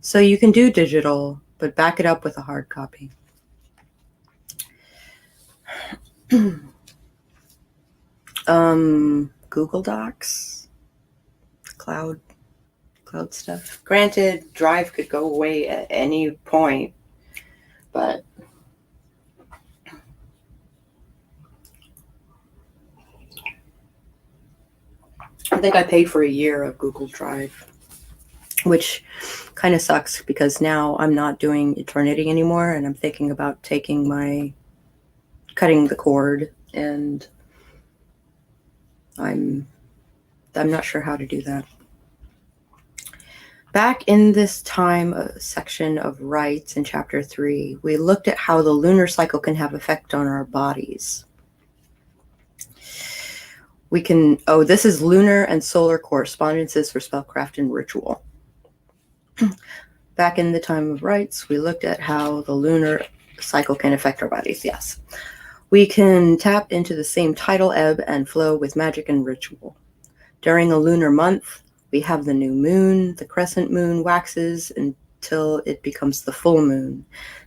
A: So you can do digital, but back it up with a hard copy. Google Docs, cloud stuff. Granted, Drive could go away at any point, but I think I paid for a year of Google Drive, which kind of sucks because now I'm not doing Eternity anymore, and I'm thinking about cutting the cord, and I'm not sure how to do that. Back in this time section of rights in chapter 3, we looked at how the lunar cycle can have effect on our bodies. This is lunar and solar correspondences for spellcraft and ritual. Back in the time of rights, we looked at how the lunar cycle can affect our bodies, yes. We can tap into the same tidal ebb and flow with magic and ritual. During a lunar month, we have the new moon. The crescent moon waxes until it becomes the full moon.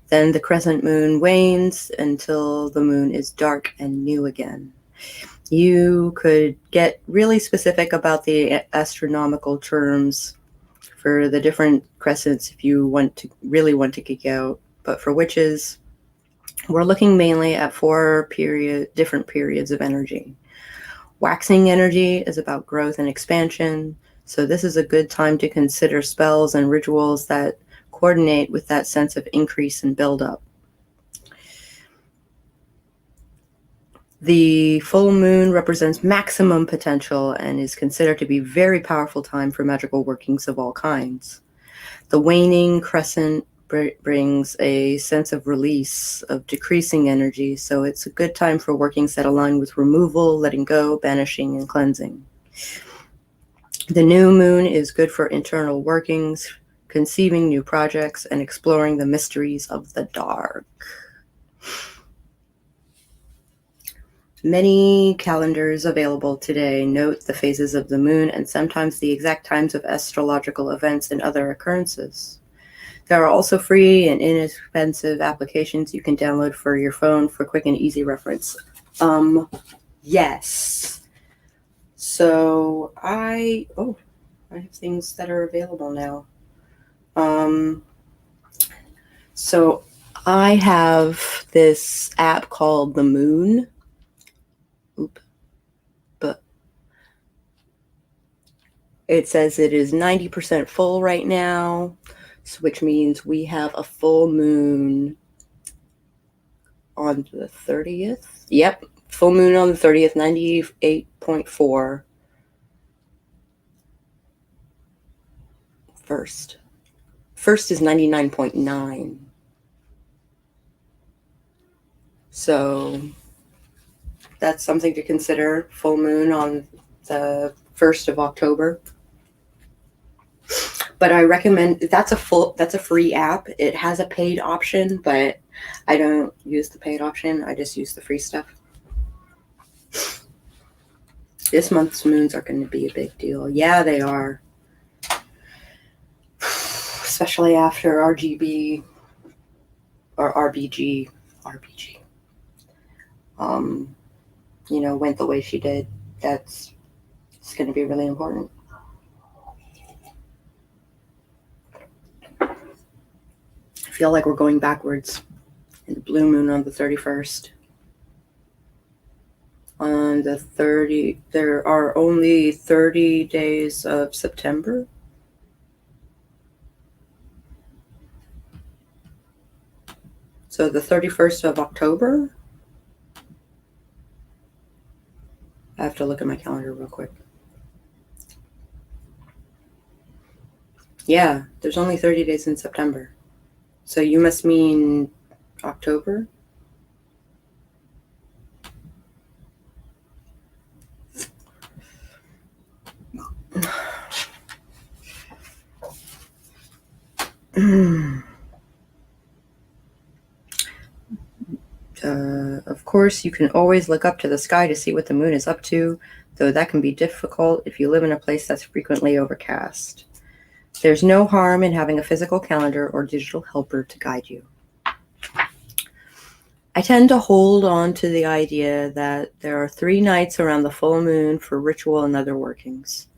A: Then the crescent moon wanes until the moon is dark and new again. You could get really specific about the astronomical terms for the different crescents if you really want to geek out. But for witches, we're looking mainly at 4 different periods of energy. Waxing energy is about growth and expansion, so this is a good time to consider spells and rituals that coordinate with that sense of increase and buildup. The full moon represents maximum potential and is considered to be a very powerful time for magical workings of all kinds. The waning crescent brings a sense of release, of decreasing energy, so it's a good time for workings that align with removal, letting go, banishing, and cleansing. The new moon is good for internal workings, conceiving new projects, and exploring the mysteries of the dark. Many calendars available today note the phases of the moon and sometimes the exact times of astrological events and other occurrences. There are also free and inexpensive applications you can download for your phone for quick and easy reference. Yes. So I have things that are available now. So I have this app called The Moon. But it says it is 90% full right now, which means we have a full moon on the 30th. Yep, full moon on the 30th, 98.4. First is 99.9. So that's something to consider. Full moon on the 1st of October. But I recommend that's a free app. It has a paid option, but I don't use the paid option. I just use the free stuff. This month's moons are going to be a big deal. Yeah, they are. Especially after RGB or RBG. Went the way she did. It's going to be really important. feel like we're going backwards. And the blue moon on the 31st. On the 30, there are only 30 days of September. So the 31st of October. I have to look at my calendar real quick. Yeah, there's only 30 days in September. So you must mean October? Of course, you can always look up to the sky to see what the moon is up to, though that can be difficult if you live in a place that's frequently overcast. There's no harm in having a physical calendar or digital helper to guide you. I tend to hold on to the idea that there are 3 nights around the full moon for ritual and other workings.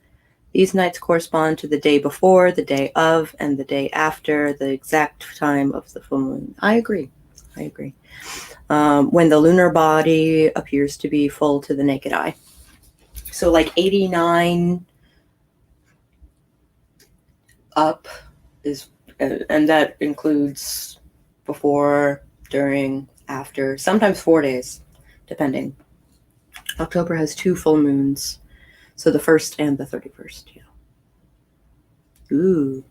A: These nights correspond to the day before, the day of, and the day after the exact time of the full moon. I agree. When the lunar body appears to be full to the naked eye. So like 89 up is, and that includes before, during, after, sometimes 4 days, depending. October has 2 full moons, so the 1st and the 31st. Yeah. Ooh.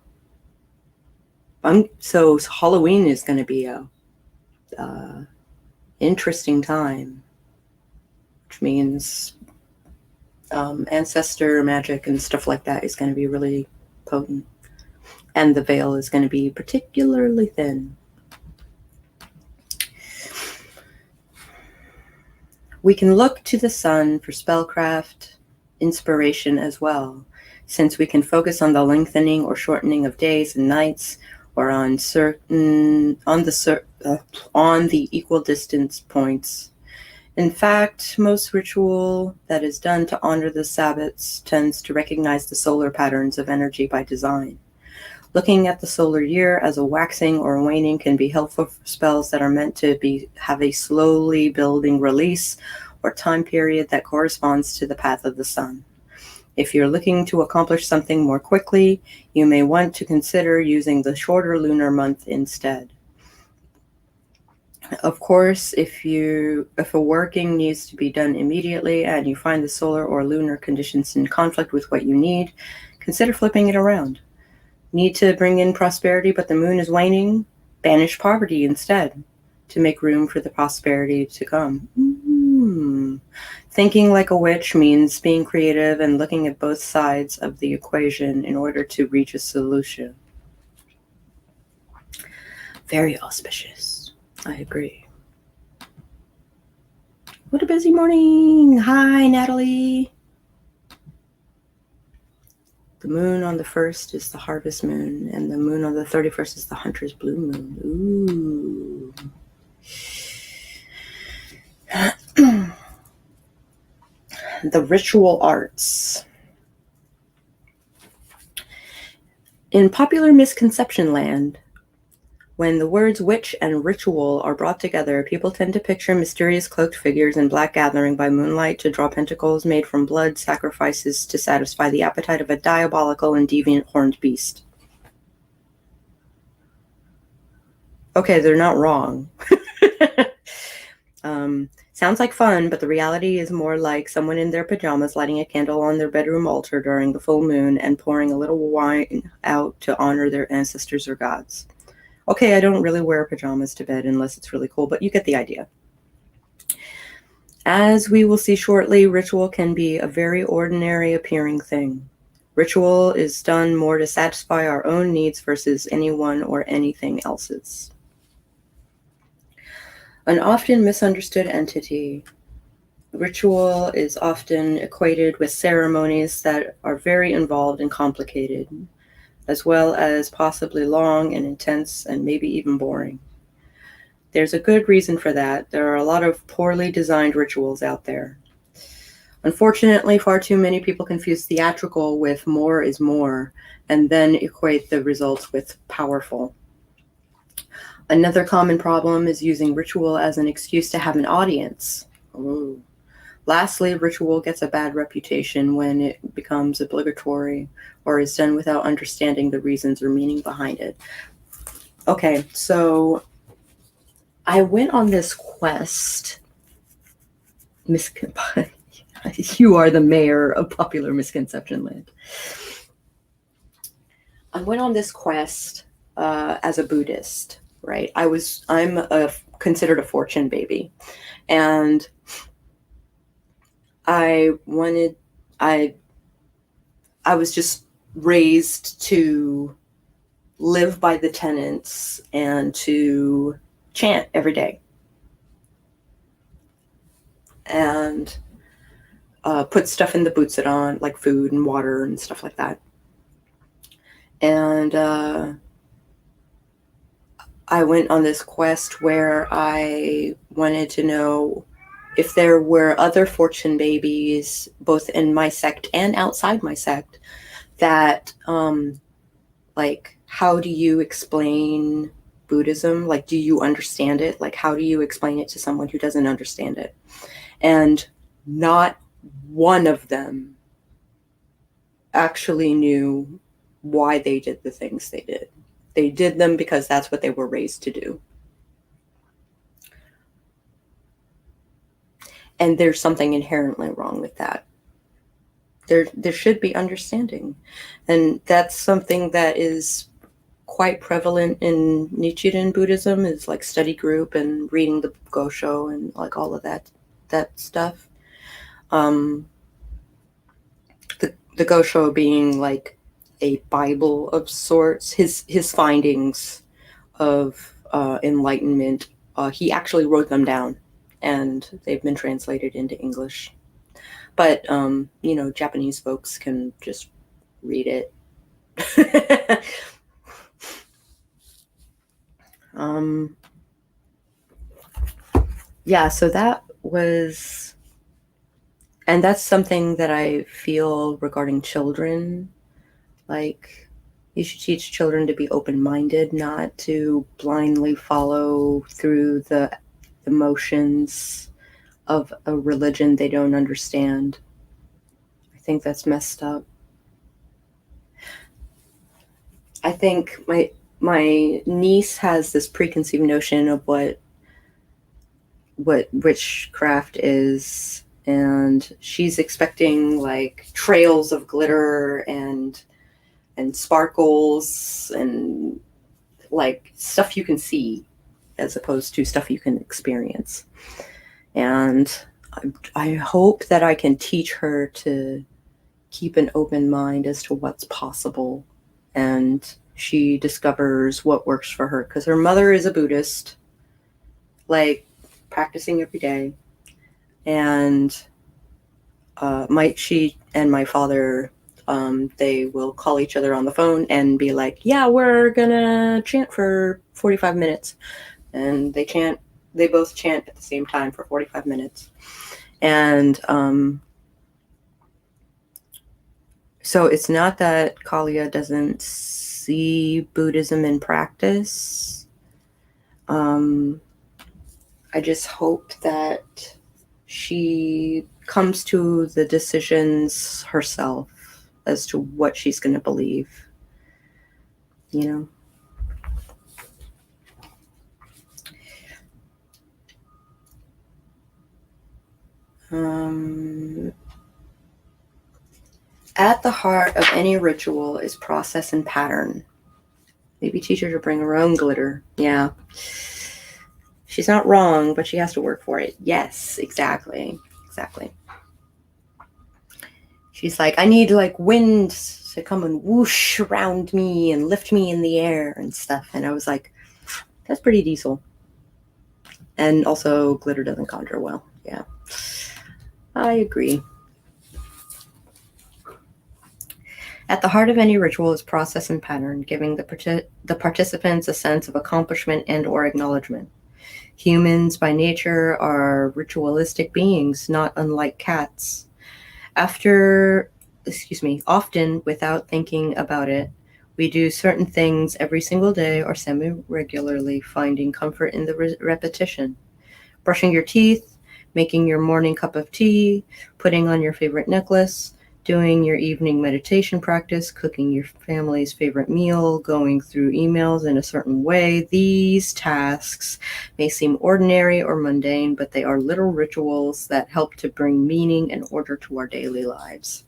A: So Halloween is going to be a interesting time, which means ancestor magic and stuff like that is going to be really potent. And the veil is going to be particularly thin. We can look to the sun for spellcraft inspiration as well, since we can focus on the lengthening or shortening of days and nights, or on the equal distance points. In fact, most ritual that is done to honor the Sabbats tends to recognize the solar patterns of energy by design. Looking at the solar year as a waxing or a waning can be helpful for spells that are meant to have a slowly building release or time period that corresponds to the path of the sun. If you're looking to accomplish something more quickly, you may want to consider using the shorter lunar month instead. Of course, if a working needs to be done immediately and you find the solar or lunar conditions in conflict with what you need, consider flipping it around. Need to bring in prosperity, but the moon is waning? Banish poverty instead to make room for the prosperity to come. Thinking like a witch means being creative and looking at both sides of the equation in order to reach a solution. Very auspicious. I agree. What a busy morning. Hi, Natalie. The moon on the 1st is the harvest moon, and the moon on the 31st is the hunter's blue moon. Ooh. The ritual arts. In popular misconception land, when the words witch and ritual are brought together, people tend to picture mysterious cloaked figures in black gathering by moonlight to draw pentacles made from blood sacrifices to satisfy the appetite of a diabolical and deviant horned beast. Okay, they're not wrong. Sounds like fun, but the reality is more like someone in their pajamas lighting a candle on their bedroom altar during the full moon and pouring a little wine out to honor their ancestors or gods. Okay, I don't really wear pajamas to bed unless it's really cool, but you get the idea. As we will see shortly, ritual can be a very ordinary appearing thing. Ritual is done more to satisfy our own needs versus anyone or anything else's. An often misunderstood entity, ritual is often equated with ceremonies that are very involved and complicated, as well as possibly long and intense and maybe even boring. There's a good reason for that. There are a lot of poorly designed rituals out there. Unfortunately, far too many people confuse theatrical with more is more, and then equate the results with powerful. Another common problem is using ritual as an excuse to have an audience. Ooh. Lastly, ritual gets a bad reputation when it becomes obligatory or is done without understanding the reasons or meaning behind it. Okay, so I went on this quest. You are the mayor of Popular Misconception Land. I went on this quest as a Buddhist, right? I'm considered a fortune baby, and I was just raised to live by the tenets and to chant every day and put stuff in the butsudan, like food and water and stuff like that. And I went on this quest where I wanted to know if there were other fortune babies, both in my sect and outside my sect, that, like, how do you explain Buddhism? Like, do you understand it? Like, how do you explain it to someone who doesn't understand it? And not one of them actually knew why they did the things they did. They did them because that's what they were raised to do. And there's something inherently wrong with that. There should be understanding. And that's something that is quite prevalent in Nichiren Buddhism, is like study group and reading the Gosho and like all of that stuff. The Gosho being like a Bible of sorts. His findings of enlightenment, he actually wrote them down, and they've been translated into English. But Japanese folks can just read it. Yeah, so that was, and that's something that I feel regarding children. Like, you should teach children to be open-minded, not to blindly follow through the motions of a religion they don't understand. I think that's messed up. I think my niece has this preconceived notion of what witchcraft is, and she's expecting like trails of glitter and sparkles and like stuff you can see as opposed to stuff you can experience. And I hope that I can teach her to keep an open mind as to what's possible, and she discovers what works for her, because her mother is a Buddhist, like practicing every day, and she and my father, they will call each other on the phone and be like, yeah, we're gonna chant for 45 minutes. And they both chant at the same time for 45 minutes. And so it's not that Kalia doesn't see Buddhism in practice. I just hope that she comes to the decisions herself as to what she's going to believe, At the heart of any ritual is process and pattern. Maybe teach her to bring her own glitter. Yeah. She's not wrong, but she has to work for it. Yes, exactly. She's like, I need like wind to come and whoosh around me and lift me in the air and stuff. And I was like, that's pretty diesel. And also glitter doesn't conjure well. Yeah, I agree. At the heart of any ritual is process and pattern, giving the participants a sense of accomplishment and or acknowledgement. Humans by nature are ritualistic beings, not unlike cats. Often without thinking about it, We do certain things every single day or semi-regularly, finding comfort in the repetition. Brushing your teeth, making your morning cup of tea, putting on your favorite necklace, doing your evening meditation practice, cooking your family's favorite meal, going through emails in a certain way. These tasks may seem ordinary or mundane, but they are little rituals that help to bring meaning and order to our daily lives.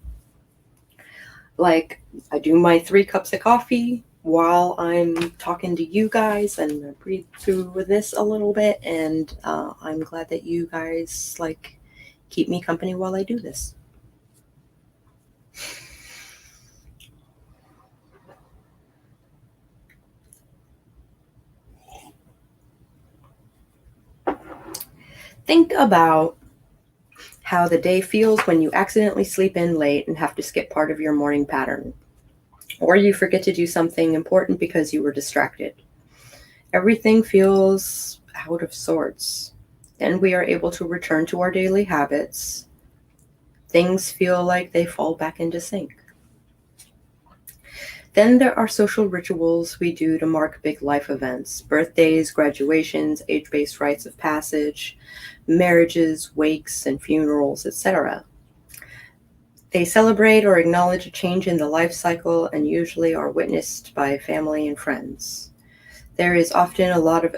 A: Like, I do my 3 cups of coffee while I'm talking to you guys, and I breathe through this a little bit, and I'm glad that you guys keep me company while I do this. Think about how the day feels when you accidentally sleep in late and have to skip part of your morning pattern, or you forget to do something important because you were distracted. Everything feels out of sorts. Then we are able to return to our daily habits. Things feel like they fall back into sync. Then there are social rituals we do to mark big life events: birthdays, graduations, age-based rites of passage, marriages, wakes, and funerals, etc. They celebrate or acknowledge a change in the life cycle and usually are witnessed by family and friends. There is often a lot of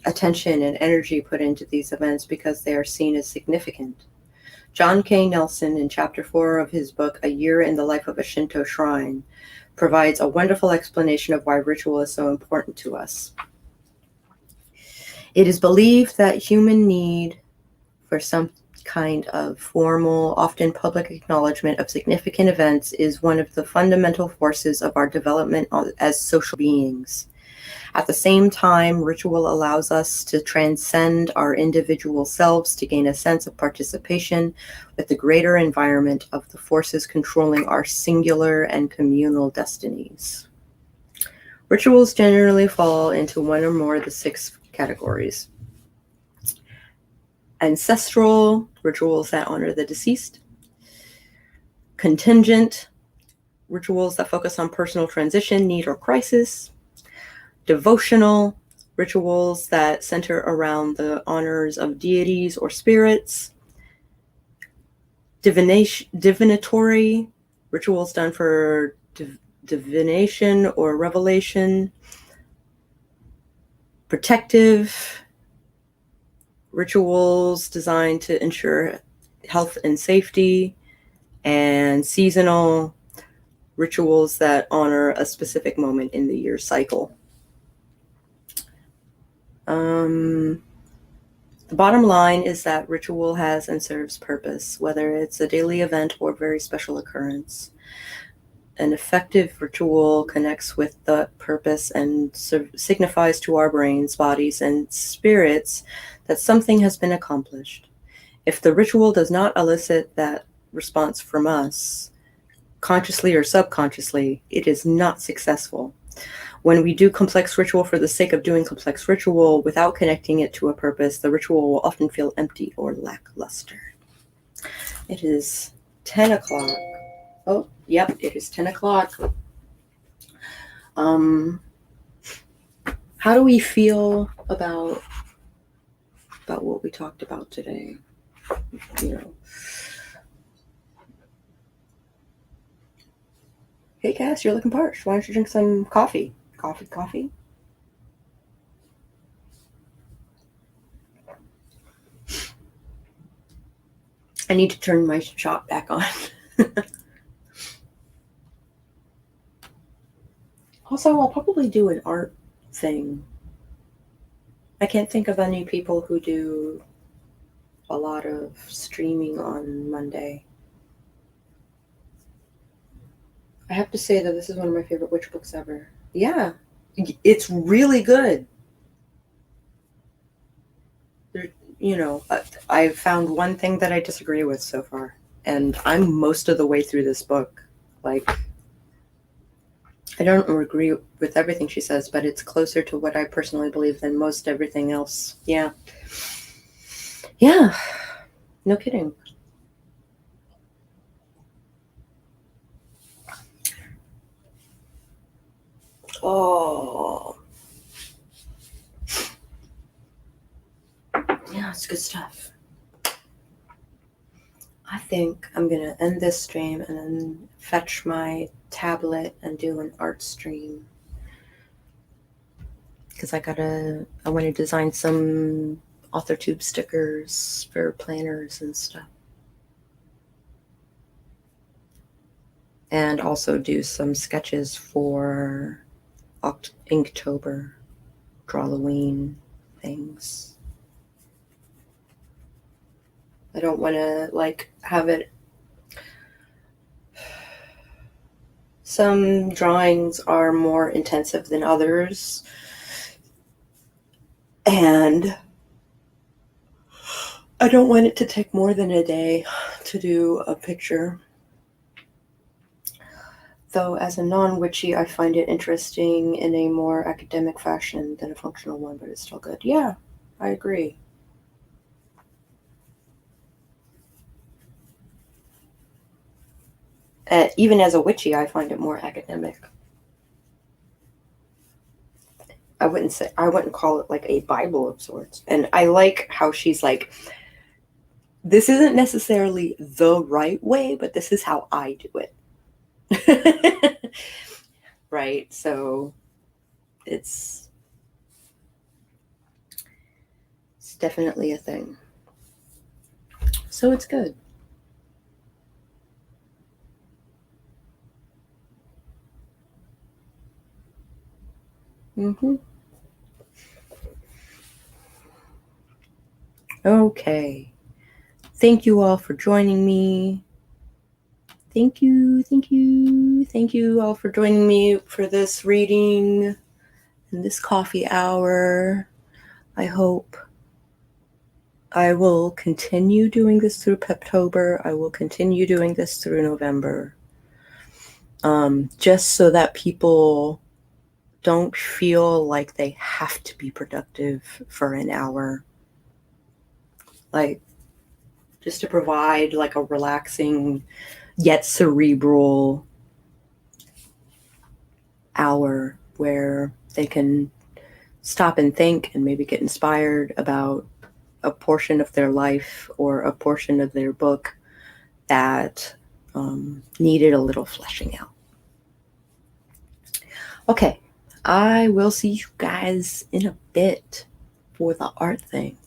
A: attention and energy put into these events because they are seen as significant. John K. Nelson, in Chapter 4 of his book, A Year in the Life of a Shinto Shrine, provides a wonderful explanation of why ritual is so important to us. It is believed that human need for some kind of formal, often public acknowledgement of significant events is one of the fundamental forces of our development as social beings. At the same time, ritual allows us to transcend our individual selves to gain a sense of participation with the greater environment of the forces controlling our singular and communal destinies. Rituals generally fall into one or more of the 6 categories: ancestral, rituals that honor the deceased; contingent, rituals that focus on personal transition, need, or crisis; devotional, rituals that center around the honors of deities or spirits; divinatory, rituals done for divination or revelation; protective, rituals designed to ensure health and safety; and seasonal, rituals that honor a specific moment in the year cycle. The bottom line is that ritual has and serves purpose, whether it's a daily event or very special occurrence. An effective ritual connects with the purpose and signifies to our brains, bodies, and spirits that something has been accomplished. If the ritual does not elicit that response from us, consciously or subconsciously, it is not successful. When we do complex ritual for the sake of doing complex ritual without connecting it to a purpose, the ritual will often feel empty or lackluster. It is 10 o'clock. Oh, yep, it is 10 o'clock. How do we feel about what we talked about today? Hey, Cass, you're looking parched. Why don't you drink some coffee? Coffee? I need to turn my shop back on. Also, I'll probably do an art thing. I can't think of any people who do a lot of streaming on Monday. I have to say that this is one of my favorite witch books ever. Yeah, it's really good. I found one thing that I disagree with so far, and I'm most of the way through this book. I don't agree with everything she says, but it's closer to what I personally believe than most everything else. Yeah, no kidding. Oh. Yeah, it's good stuff. I think I'm going to end this stream and then fetch my tablet and do an art stream. Because I want to design some authortube stickers for planners and stuff. And also do some sketches for Inktober, Drawloween things. I don't want to have it. Some drawings are more intensive than others. And I don't want it to take more than a day to do a picture. Though as a non-witchy, I find it interesting in a more academic fashion than a functional one, but it's still good. Yeah, I agree. Even as a witchy, I find it more academic. I wouldn't call it like a Bible of sorts. And I like how she's like, this isn't necessarily the right way, but this is how I do it. Right? So it's definitely a thing. So it's good. Okay. Thank you all for joining me. Thank you all for joining me for this reading and this coffee hour. I hope I will continue doing this through Peptober. I will continue doing this through November. Just so that people don't feel like they have to be productive for an hour. Just to provide a relaxing yet cerebral hour where they can stop and think and maybe get inspired about a portion of their life or a portion of their book that needed a little fleshing out. Okay, I will see you guys in a bit for the art thing.